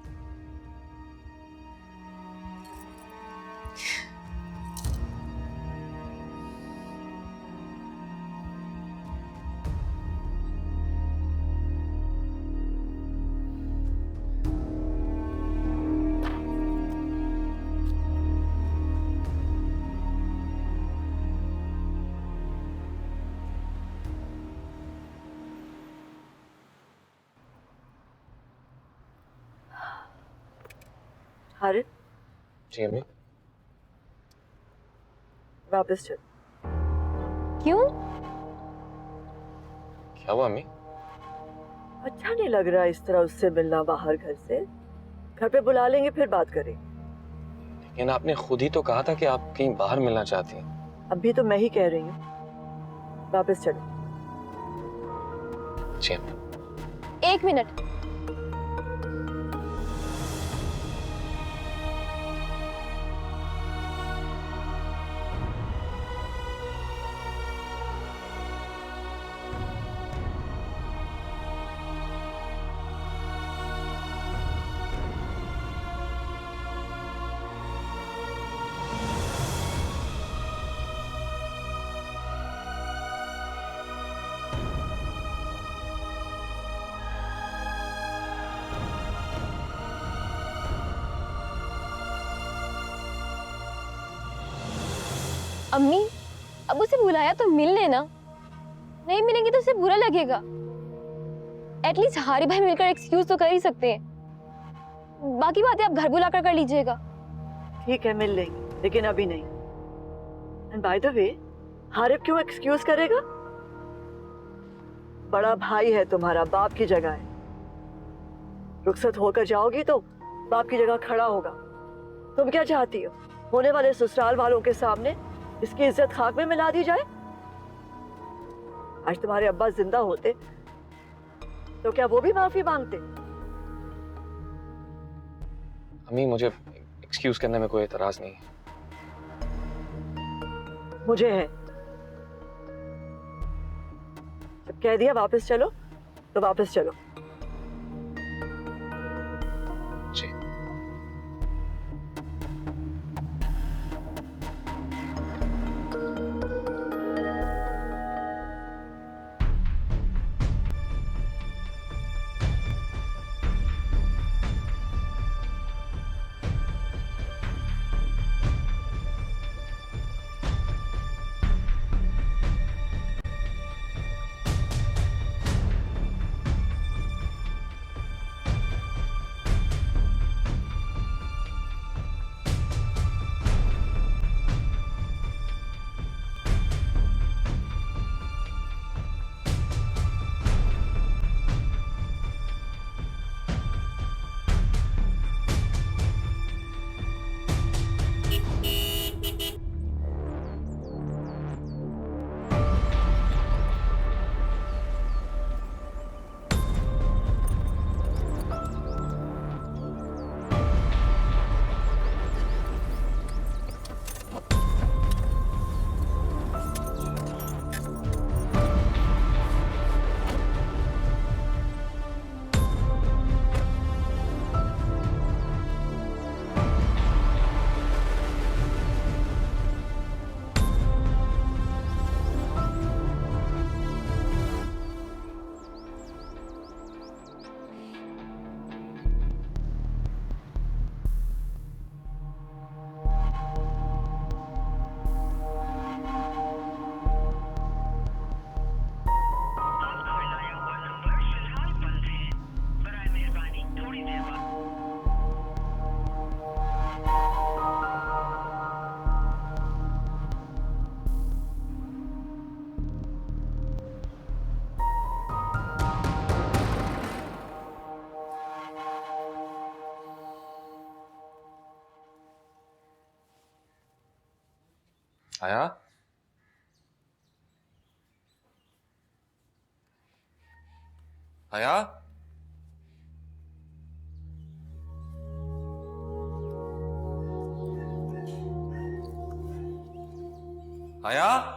D: हारिफ,
G: जी अम्मी।
D: वापस चल।
C: क्यों?
G: क्या हुआ अम्मी?
D: अच्छा नहीं लग रहा इस तरह उससे मिलना बाहर घर से। घर पे बुला लेंगे फिर बात करेंगे।
G: लेकिन आपने खुद ही तो कहा था कि आप कहीं बाहर मिलना चाहती हैं।
D: अभी तो मैं ही कह रही हूँ, वापस चलो।
G: जी अम्मी।
C: 1 मिनट। अम्मी, अब उसे बुलाया तो मिल लेना, नहीं मिलेंगे तो उसे बुरा लगेगा। एटलीस्ट हारिफ भाई मिलकर एक्सक्यूज तो कर ही सकते हैं। बाकी बातें आप घर बुलाकर कर लीजिएगा।
D: ठीक है, मिल लेंगे, लेकिन अभी नहीं। And by the way, Haris क्यों एक्सक्यूज करेगा? बड़ा भाई है तुम्हारा, बाप की जगह है। रुखसत होकर जाओगी तो बाप की जगह खड़ा होगा। तुम क्या चाहती हो, होने वाले ससुराल वालों के सामने इसकी इज्जत खाक में मिला दी जाए? आज तुम्हारे अब्बा जिंदा होते तो क्या वो भी माफी मांगते?
G: अम्मी, मुझे एक्सक्यूज करने में कोई एतराज नहीं है।
D: मुझे है। जब कह दिया वापस चलो तो वापस चलो।
G: जी। आया? आया? आया?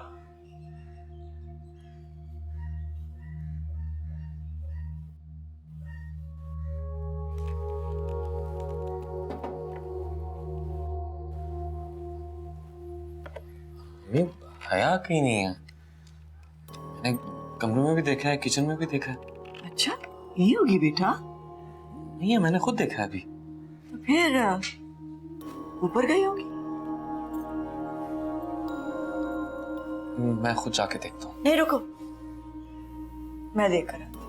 G: नहीं, हया कहीं नहीं है। मैंने कमरे में भी देखा है, किचन में भी देखा है।
D: अच्छा, यही होगी बेटा?
G: नहीं है, मैंने खुद देखा है अभी।
D: तो फिर ऊपर गई होगी।
G: मैं खुद जाके देखता हूँ।
D: नहीं, रुको, मैं देख कर आती हूँ।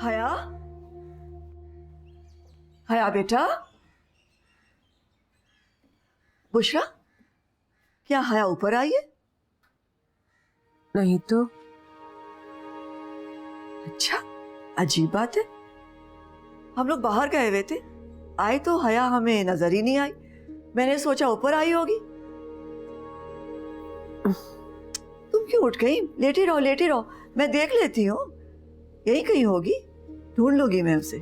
D: हया, हया बेटा, बुशरा, क्या हया ऊपर आई है?
E: नहीं तो।
D: अच्छा, अजीब बात है। हम लोग बाहर गए हुए थे, आए तो हया हमें नजर ही नहीं आई। मैंने सोचा ऊपर आई होगी। तुम क्यों उठ गई? लेटी रहो, लेटी रहो, मैं देख लेती हूँ। यही कहीं होगी, ढूंढ लूंगी मैं उसे।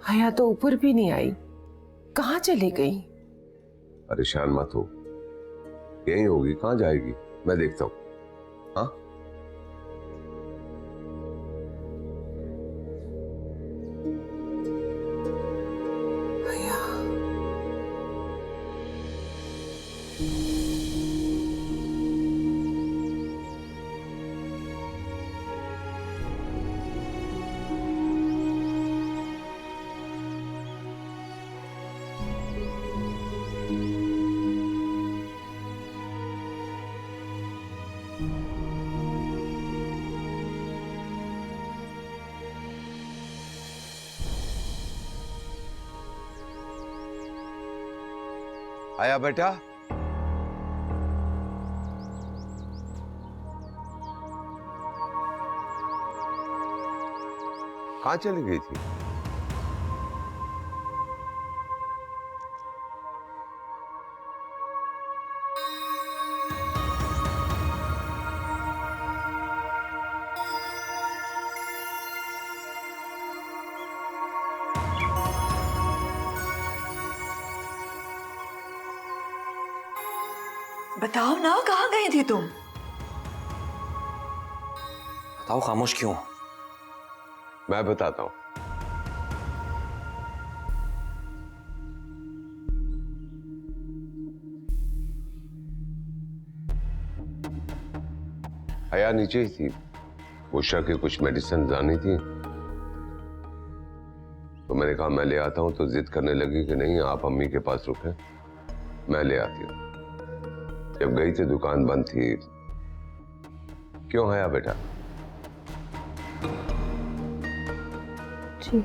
E: हया तो ऊपर भी नहीं आई, कहाँ चली गई?
I: परेशान मत हो, यही होगी, कहाँ जाएगी, मैं देखता हूँ। हाँ, आया बेटा? कहाँ चली गई थी?
D: बताओ ना, कहाँ गई थी तुम?
G: बताओ, खामोश क्यों?
I: मैं बताता हूँ। हया नीचे ही थी, उषा की कुछ मेडिसिन लानी थी, तो मैंने कहा मैं ले आता हूं, तो जिद करने लगी कि नहीं, आप अम्मी के पास रुके, मैं ले आती हूँ। जब गई थी दुकान बंद थी। क्यों हया बेटा?
C: जी।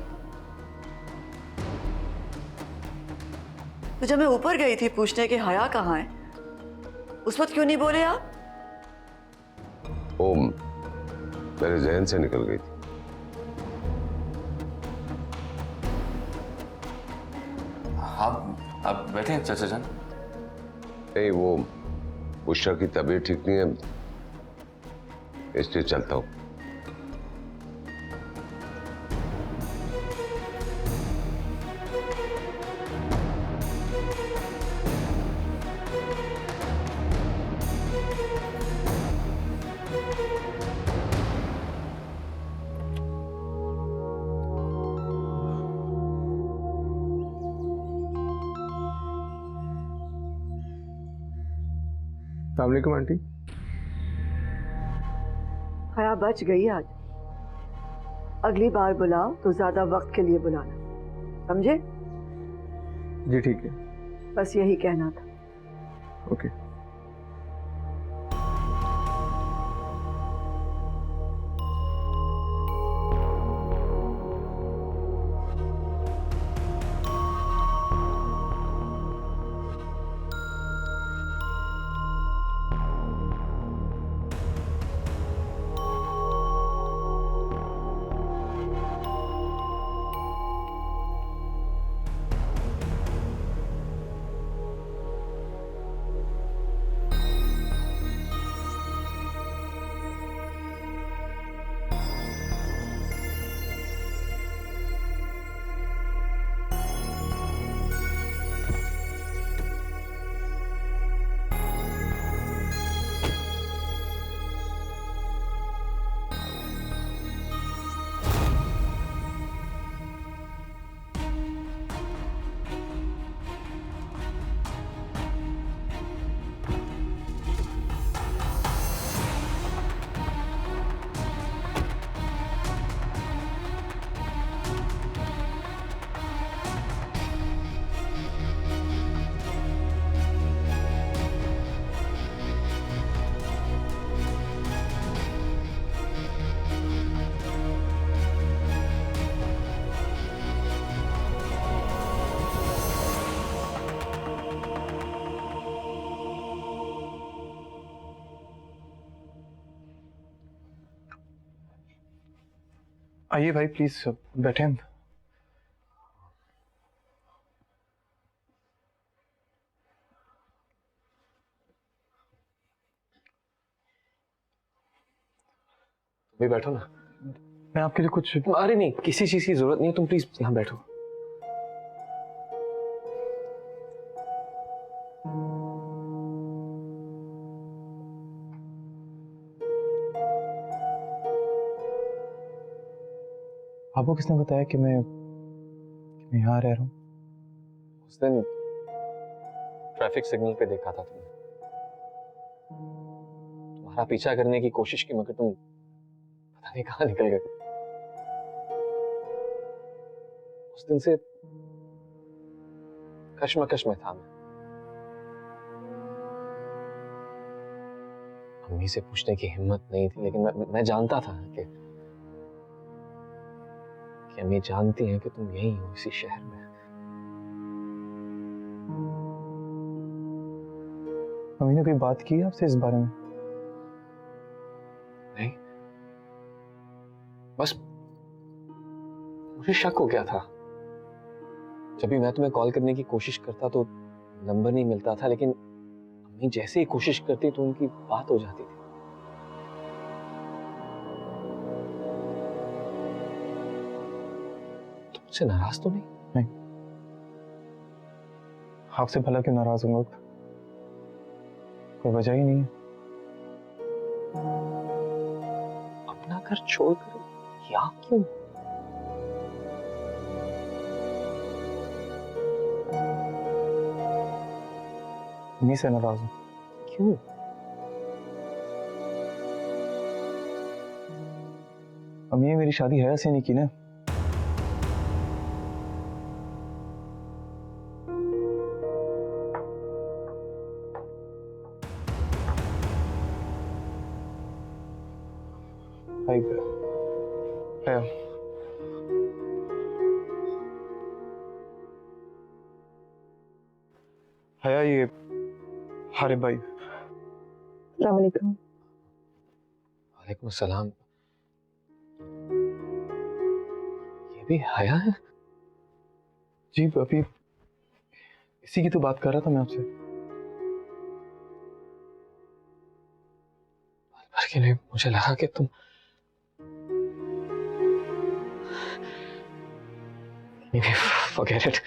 D: तो जब मैं ऊपर गई थी पूछने कि हया कहाँ है, उस वक्त क्यों नहीं बोले आप?
I: ओम, मेरे जहन से निकल गई थी।
G: आप बैठे हैं चाचा जान?
I: नहीं, वो उषा की तबीयत ठीक नहीं है, इसलिए चलता हूँ।
B: अस्सलाम वालेकुम आंटी।
D: हया बच गई आज। अगली बार बुलाओ तो ज्यादा वक्त के लिए बुलाना, समझे?
B: जी ठीक है।
D: बस यही कहना था।
B: ओके।
J: आइए भाई प्लीज बैठे हम।
B: भी बैठो ना।
J: मैं आपके लिए कुछ।
B: अरे नहीं, किसी चीज की जरूरत नहीं है, तुम प्लीज यहाँ बैठो।
J: आपको किसने बताया कि मैं यहाँ रह रहा हूँ?
B: उस दिन ट्रैफिक सिग्नल पे देखा था तुमने, तुम्हारा पीछा करने की कोशिश की, मगर तुम पता नहीं कहाँ निकल गए। उस दिन से कश्मकश में था मैं। अम्मी से पूछने की हिम्मत नहीं थी, लेकिन मैं जानता था कि अम्मी जानती हैं कि तुम यहीं हो, इसी शहर में।
J: मम्मी ने कोई बात की है आपसे इस बारे में?
B: नहीं, बस मुझे शक हो गया था। जब भी मैं तुम्हें कॉल करने की कोशिश करता तो नंबर नहीं मिलता था, लेकिन अम्मी जैसे ही कोशिश करती तो उनकी बात हो जाती थी। तुमसे नाराज तो नहीं?
J: नहीं, आपसे भला क्यों नाराज होंगे? कोई वजह ही नहीं है।
B: अपना घर छोड़कर यहाँ क्यों?
J: उन्हीं से नाराज हूँ।
B: क्यों?
J: अम्मी ने मेरी शादी हया से नहीं की ना। हया, हया ये हारिम भाई।
F: अस्सलाम वालेकुम।
B: वालेकुम सलाम। ये भी हया है?
J: जी अभी इसी की तो बात कर रहा था मैं आपसे।
B: भर के लिए मुझे लगा कि तुम forget it।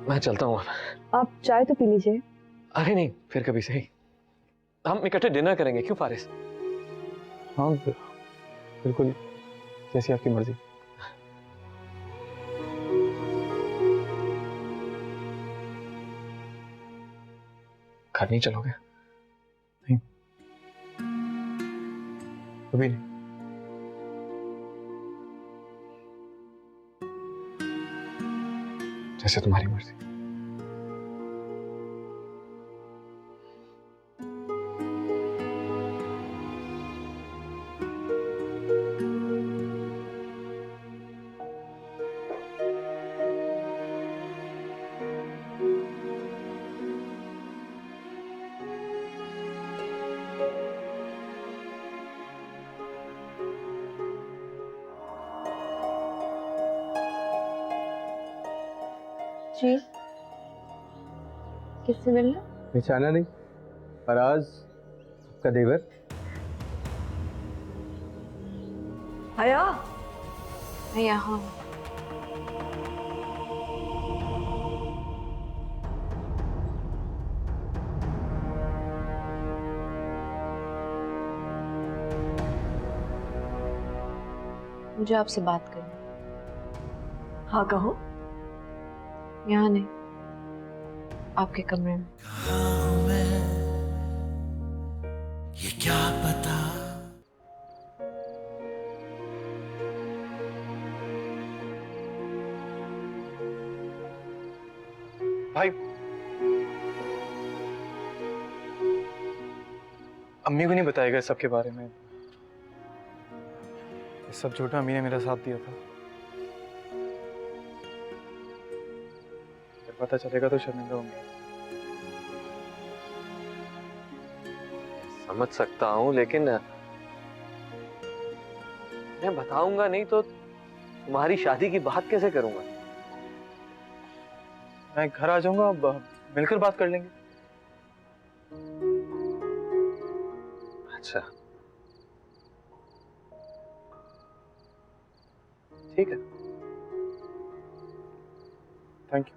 B: मैं चलता हूँ।
F: आप चाय तो पी लीजिए।
B: अरे नहीं, फिर कभी सही। हम इकट्ठे डिनर करेंगे, क्यों फारिस?
J: हाँ बिल्कुल, जैसी आपकी मर्जी।
B: घर नहीं चलोगे?
J: नहीं, कभी नहीं।
B: जैसे तुम्हारी मर्जी।
F: जी, किससे मिलना?
K: पहचाना नहीं? फराज का देवर।
H: हया,
C: मैं यहाँ हूँ। मुझे आपसे बात करनी।
H: हाँ कहो।
C: यहाँ नहीं, आपके कमरे में।
A: कहाँ हूँ मैं, ये क्या पता।
J: भाई अम्मी को नहीं बताएगा इस सब के बारे में। इस सब झूठ में अम्मी ने मेरा साथ दिया था। जब पता चलेगा तो शर्मिंदा होंगे।
B: समझ सकता हूँ, लेकिन मैं बताऊंगा नहीं तो तुम्हारी शादी की बात कैसे करूंगा?
J: मैं घर आ जाऊंगा, अब मिलकर बात कर लेंगे।
B: अच्छा, ठीक है।
J: Thank you.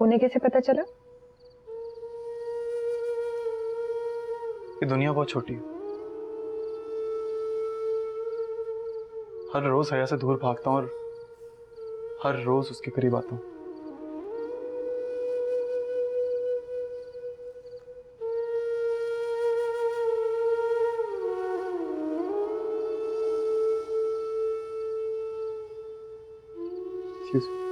E: उन्हें कैसे पता चला?
J: ये दुनिया बहुत छोटी है। हर रोज हया से दूर भागता हूँ और हर रोज उसके करीब आता हूँ। Excuse me.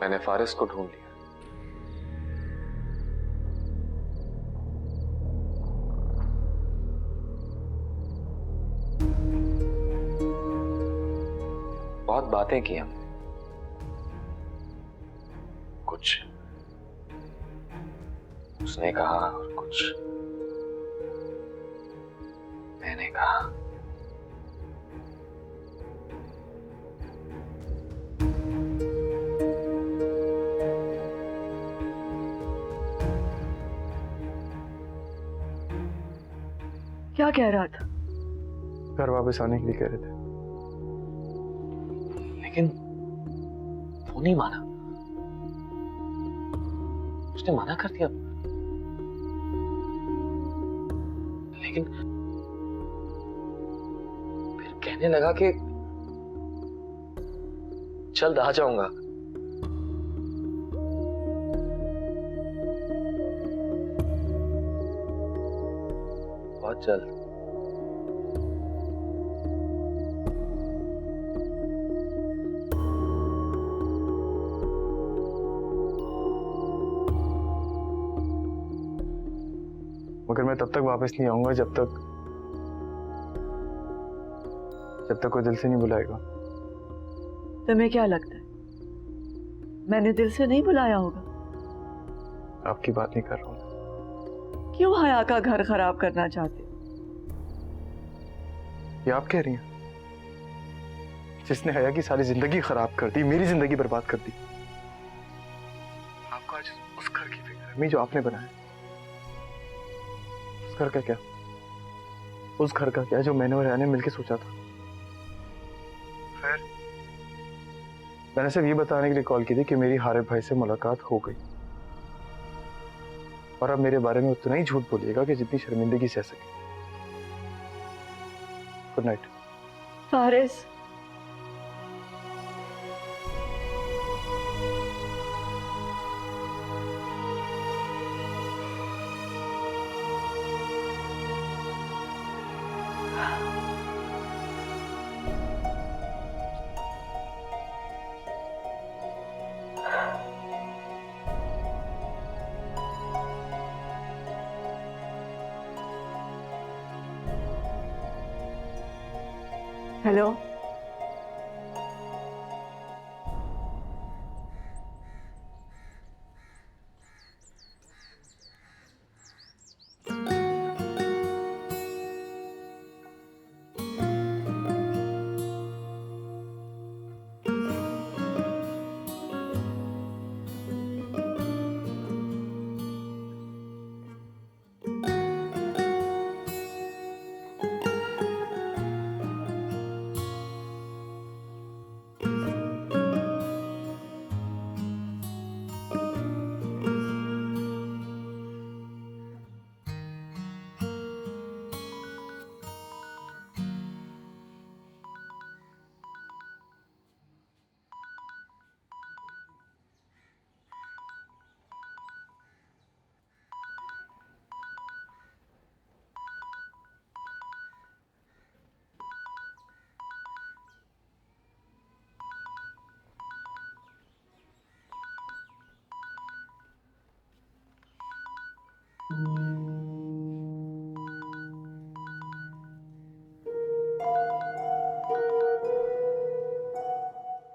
B: मैंने फारिस को ढूंढ लिया। बहुत बातें की हमने, कुछ उसने कहा और कुछ मैंने कहा।
F: क्या कह रहा था?
J: घर वापस आने के लिए कह रहे थे।
B: लेकिन वो नहीं माना, उसने मना कर दिया। लेकिन फिर कहने लगा कि जल्द आ जाऊंगा। बहुत जल्द।
J: मगर मैं तब तक वापस नहीं आऊंगा जब तक कोई दिल से नहीं बुलाएगा।
F: तुम्हें क्या लगता है मैंने दिल से नहीं बुलाया होगा?
J: आपकी बात नहीं कर रहा हूं।
F: क्यों हया का घर खराब करना चाहते हो?
J: ये आप कह रही हैं? जिसने हया की सारी जिंदगी खराब कर दी, मेरी जिंदगी बर्बाद कर दी। आपको आज उस घर की फिक्र है, जो आपने बनाया। उस घर का क्या? उस घर का क्या जो मैंने और हया ने मिलकर सोचा था? फिर मैंने सिर्फ ये बताने के लिए कॉल की थी कि मेरी हारिब भाई से मुलाकात हो गई, और अब मेरे बारे में उतना ही झूठ बोलिएगा कि जितनी शर्मिंदगी सह सके। Good night.
F: फारिस, हेलो,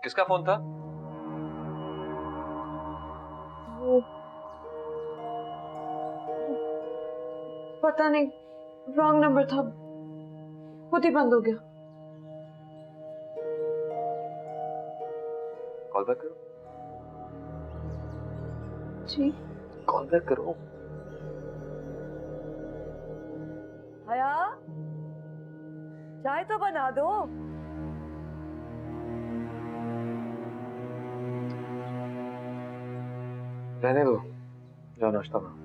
G: किसका फोन था?
F: वो पता नहीं, रॉन्ग नंबर था, खुद ही बंद हो गया।
G: कॉल बैक करो।
F: जी
G: कॉल बैक करो।
H: हया, चाय तो बना दो।
G: रहने दो, जाओ नाश्ता बना।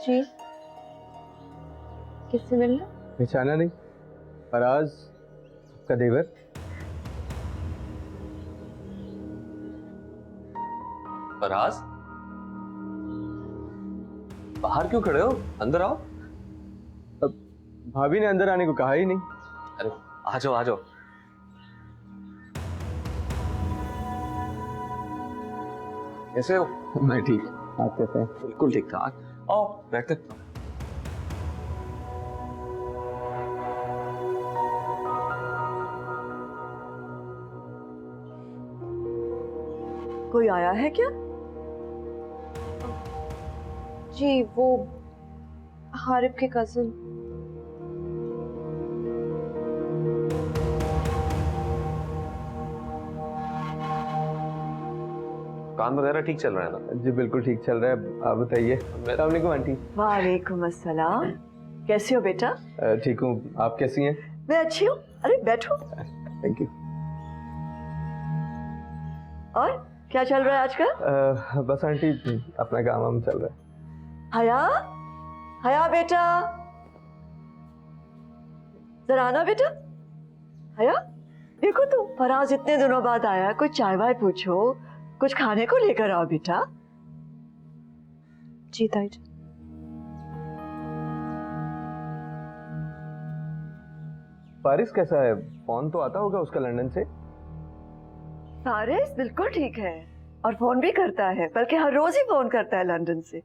F: जी, किससे मिलना?
J: पहचाना नहीं? फराज का देवर।
G: फराज, बाहर क्यों खड़े हो? अंदर आओ।
J: अब भाभी ने अंदर आने को कहा ही नहीं।
G: अरे आ जाओ आ जाओ। कैसे हो?
J: मैं ठीक, आप कैसे हैं?
G: बिल्कुल ठीक ठाक। आओ बैठते।
H: कोई आया है क्या?
F: जी, वो हारिब के कजिन।
G: काम वगैरह ठीक चल रहा है ना?
J: जी बिल्कुल ठीक चल रहा है, आप बताइए। अस्सलाम वालेकुम आंटी।
H: वालेकुम अस्सलाम। कैसे हो बेटा?
J: ठीक हूँ, आप कैसी हैं?
H: मैं अच्छी हूँ। अरे बैठो।
J: Thank you.
H: और क्या चल रहा है आजकल?
J: बस आंटी अपना काम वाम चल रहा है।
H: हया, हया बेटा, जरा आना बेटा। हया, देखो तो फराज इतने दिनों बाद आया, कुछ चाय वाय पूछो, कुछ खाने को लेकर आओ बेटा।
F: जी ताई जी।
J: फारिस कैसा है? फोन तो आता होगा उसका लंदन से।
H: फारिस बिल्कुल ठीक है और फोन भी करता है, बल्कि हर रोज ही फोन करता है लंदन से।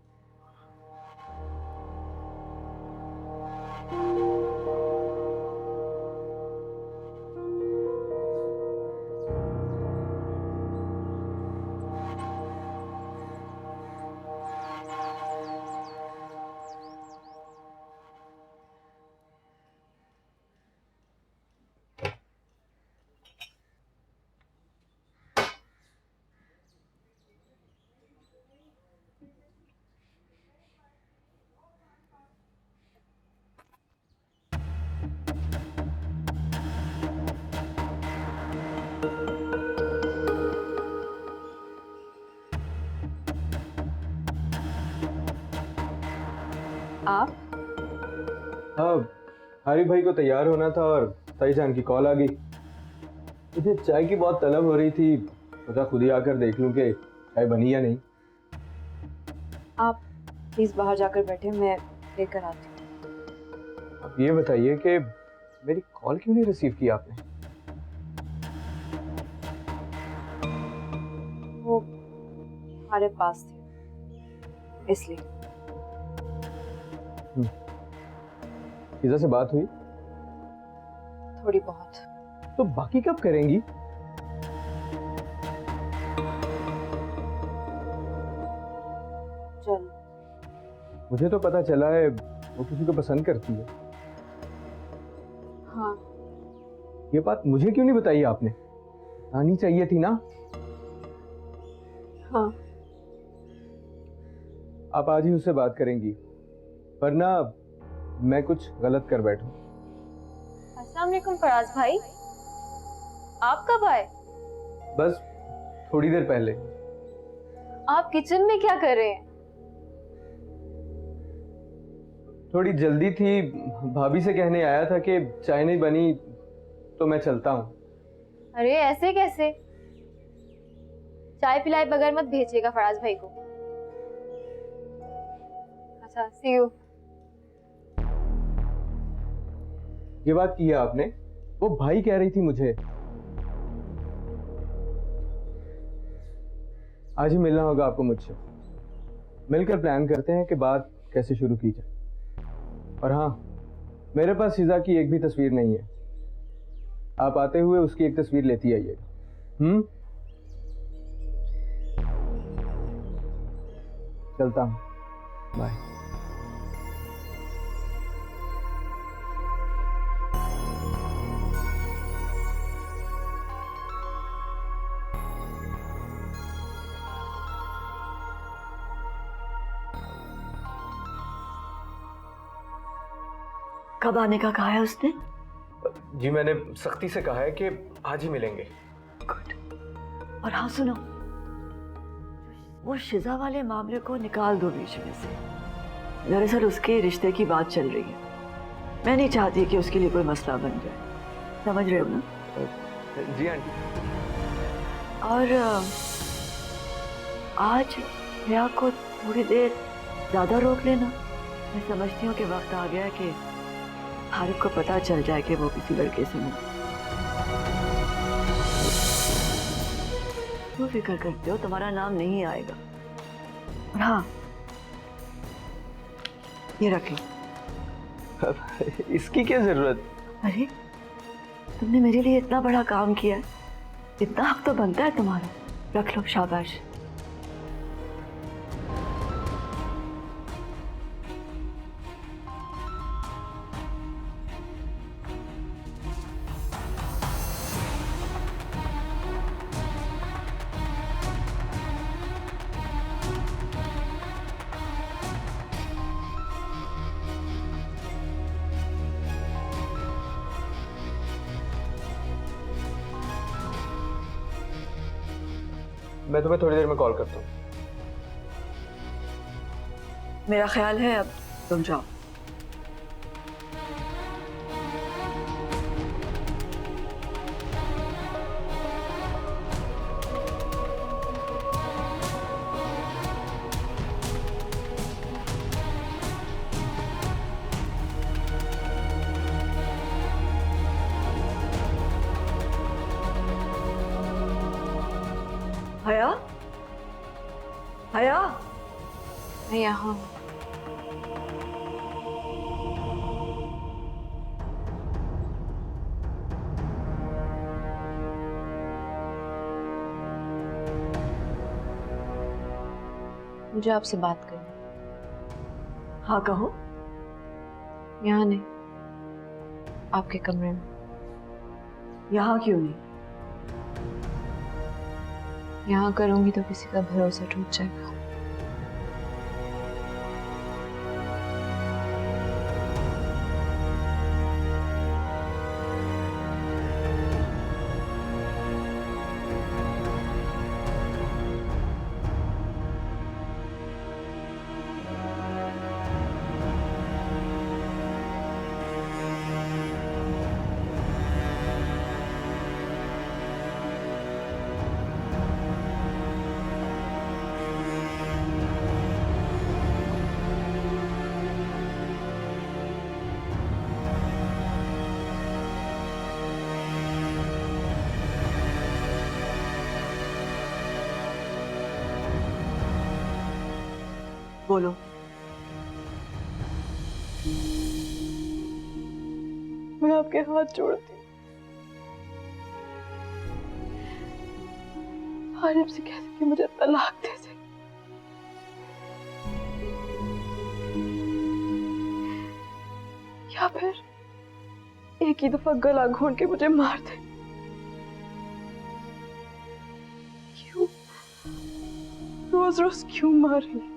F: आप?
J: हाँ, हारिब भाई को तैयार होना था और ताईजान की कॉल आ गई। मुझे चाय की बहुत तलब हो रही थी, सोचा खुद ही आकर देख लूं कि चाय बनी या नहीं।
F: आप प्लीज बाहर जाकर बैठे, मैं लेकर आती हूँ।
J: अब ये बताइए कि मेरी कॉल क्यों नहीं रिसीव की आपने?
F: वो हमारे पास थे इसलिए।
J: फिजा से बात हुई?
F: थोड़ी बहुत।
J: तो बाकी कब करेंगी?
F: चल,
J: मुझे तो पता चला है वो किसी को पसंद करती है।
F: हाँ।
J: ये बात मुझे क्यों नहीं बताई आपने? आनी चाहिए थी ना।
F: हाँ।
J: आप आज ही उससे बात करेंगी, वरना मैं कुछ गलत कर बैठूं।
C: अस्सलाम वालेकुम फराज भाई, आप कब आए?
J: बस थोड़ी देर पहले।
F: आप किचन में क्या कर रहे हैं?
J: थोड़ी जल्दी थी, भाभी से कहने आया था कि चाय नहीं बनी तो मैं चलता हूँ।
C: अरे ऐसे कैसे? चाय पिलाए बगैर मत भेजिएगा फराज भाई को। अच्छा, सी यू।
J: ये बात की है आपने? वो भाई कह रही थी मुझे। आज ही मिलना होगा आपको मुझसे। मिलकर प्लान करते हैं कि बात कैसे शुरू की जाए। और हाँ, मेरे पास फिजा की एक भी तस्वीर नहीं है। आप आते हुए उसकी एक तस्वीर लेती आइएगा। चलता हूँ, बाय।
D: कब आने का कहा है उसने?
J: जी मैंने सख्ती से कहा है कि आज ही मिलेंगे।
D: गुड। और हाँ सुनो, वो शिजा वाले मामले को निकाल दो बीच में से। दरअसल उसके रिश्ते की बात चल रही है। मैं नहीं चाहती कि उसके लिए कोई मसला बन जाए, समझ रहे हो ना?
J: जी आंटी।
D: और आज रिया को थोड़ी देर ज्यादा रोक लेना। मैं समझती हूँ कि वक्त आ गया कि हारिफ को पता चल जाए कि वो किसी लड़के से मिला। क्यों फिक्र करते हो? तुम्हारा नाम नहीं आएगा। और हाँ, ये रख लो।
J: इसकी क्या जरूरत?
D: अरे तुमने मेरे लिए इतना बड़ा काम किया है, इतना हक तो बनता है तुम्हारा। रख लो, शाबाश।
J: मैं तुम्हें थोड़ी देर में कॉल करता हूँ।
D: मेरा ख्याल है अब तुम जाओ। हया, हया,
C: मैं यहाँ। मुझे आपसे बात करनी।
D: हाँ कहो।
C: यहाँ नहीं, आपके कमरे में।
D: यहाँ क्यों नहीं?
C: यहाँ करूंगी तो किसी का भरोसा टूट जाएगा।
D: बोलो।
F: मैं आपके हाथ जोड़ती हूँ। हारिफ से कह दे कि मुझे तलाक दे दे। या फिर एक ही दफा गला घोंट के मुझे मार दे। क्यों रोज रोज क्यों मार रही है?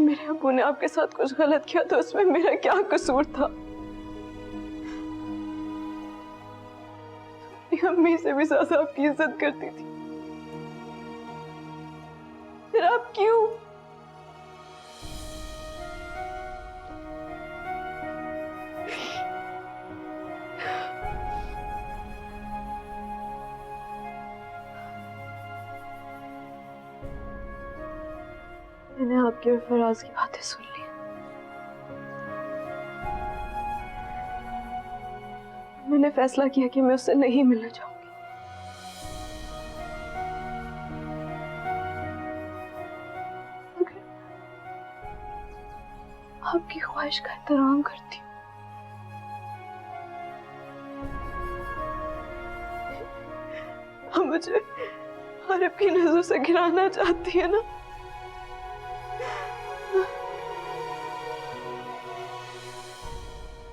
F: मेरे अब्बू ने आपके साथ कुछ गलत किया तो उसमें मेरा क्या कसूर था? अपनी अम्मी से भी ज्यादा आपकी इज्जत करती थी, फिर आप क्यों? मैंने आपकी और फराज की बातें सुन ली। मैंने फैसला किया कि मैं उससे नहीं मिलना चाहूंगी। मगर आपकी ख्वाहिश का एहतराम करती हूँ। आप मुझे आरिफ की नजर से गिराना चाहती है ना?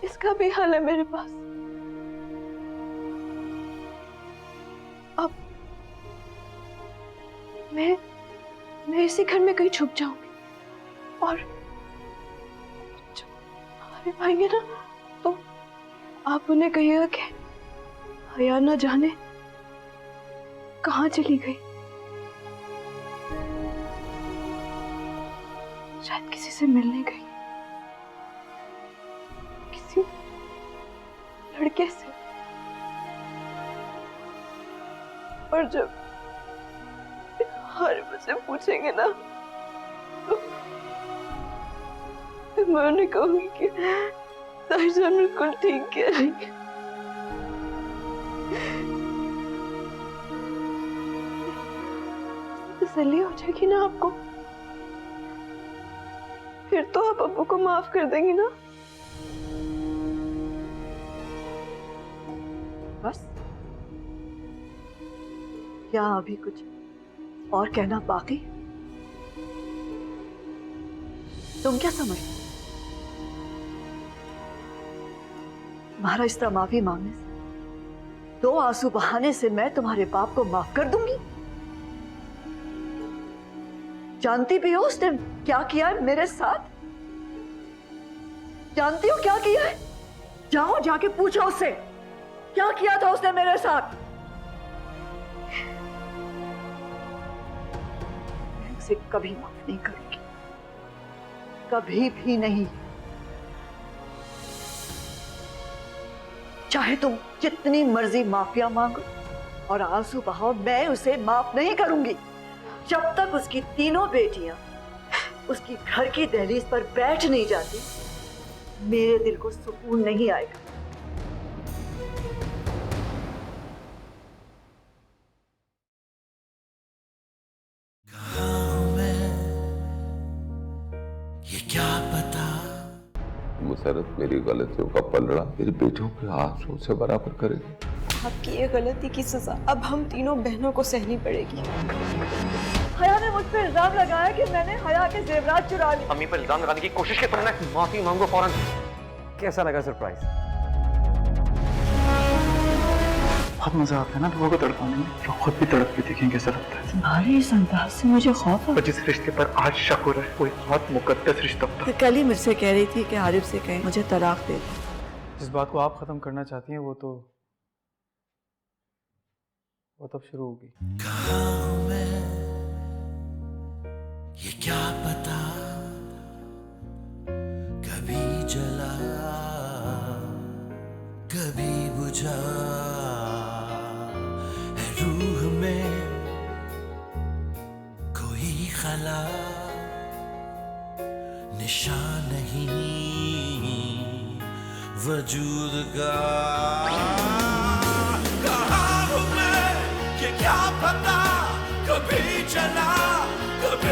F: इसका भी हल है मेरे पास। अब मैं इसी घर में कहीं छुप जाऊंगी और जब हमारे पाएंगे ना तो आप उन्हें कहिएगा कि हया न जाने कहाँ चली गई। शायद किसी से मिलने गई, किसी लड़के से। और जब हर मुझसे पूछेंगे ना तो मैं उन्हें कहूंगी कि साहिजान बिल्कुल ठीक कह रही है। तसल्ली हो जाएगी ना आपको? फिर तो आप अब्बू को माफ कर देंगी ना?
D: बस क्या अभी कुछ और कहना बाकी? तुम क्या समझते? तुम्हारा इस तरह माफी मांगने से, 2 आंसू बहाने से मैं तुम्हारे बाप को माफ कर दूंगी? जानती भी हो उसने क्या किया है मेरे साथ? जानती हो क्या किया है? जाओ जाके पूछो उससे क्या किया था उसने मेरे साथ। मैं उसे कभी माफ नहीं करूंगी, कभी भी नहीं। चाहे तुम जितनी मर्जी माफिया मांगो और आंसू बहाओ, मैं उसे माफ नहीं करूंगी जब तक उसकी तीनों बेटियां उसकी घर की दहलीज पर बैठ नहीं जाती। मेरे दिल को सुकून नहीं आएगा।
A: ये क्या पता
I: मुसरत मेरी गलतियों का पलड़ा मेरी बेटियों के आंसुओं से बराबर करेगी।
F: आपकी ये गलती की सजा अब हम तीनों बहनों को सहनी पड़ेगी।
D: हया ने मुझ पर इल्जाम लगाया कि मैंने हया के जेवरात चुरा लिए।
B: अम्मी पर इल्जाम लगाने की कोशिश की तुमने। माफी मांगो फौरन। कैसा लगा सरप्राइज?
K: बहुत मजा आता है ना लोगों को तड़पाने में। तो खुद भी तड़प के देखें कैसा लगता है।
D: तुम्हारे इस अंदाज से मुझे खौफ है।
K: जिस रिश्ते पर आज शक हो रहा है कोई बहुत मुकद्दस रिश्ता था।
D: कल ही मुझसे कह रही थी कि आरिफ से कहें मुझे तलाक दे दे।
J: जिस बात को आप खत्म करना चाहती हैं वो तब शुरू होगी।
A: ये क्या पता कभी जला कभी बुझा है रूह में कोई खला निशान नहीं वजूद का। कहाँ हूँ मैं ये क्या पता कभी चला कभी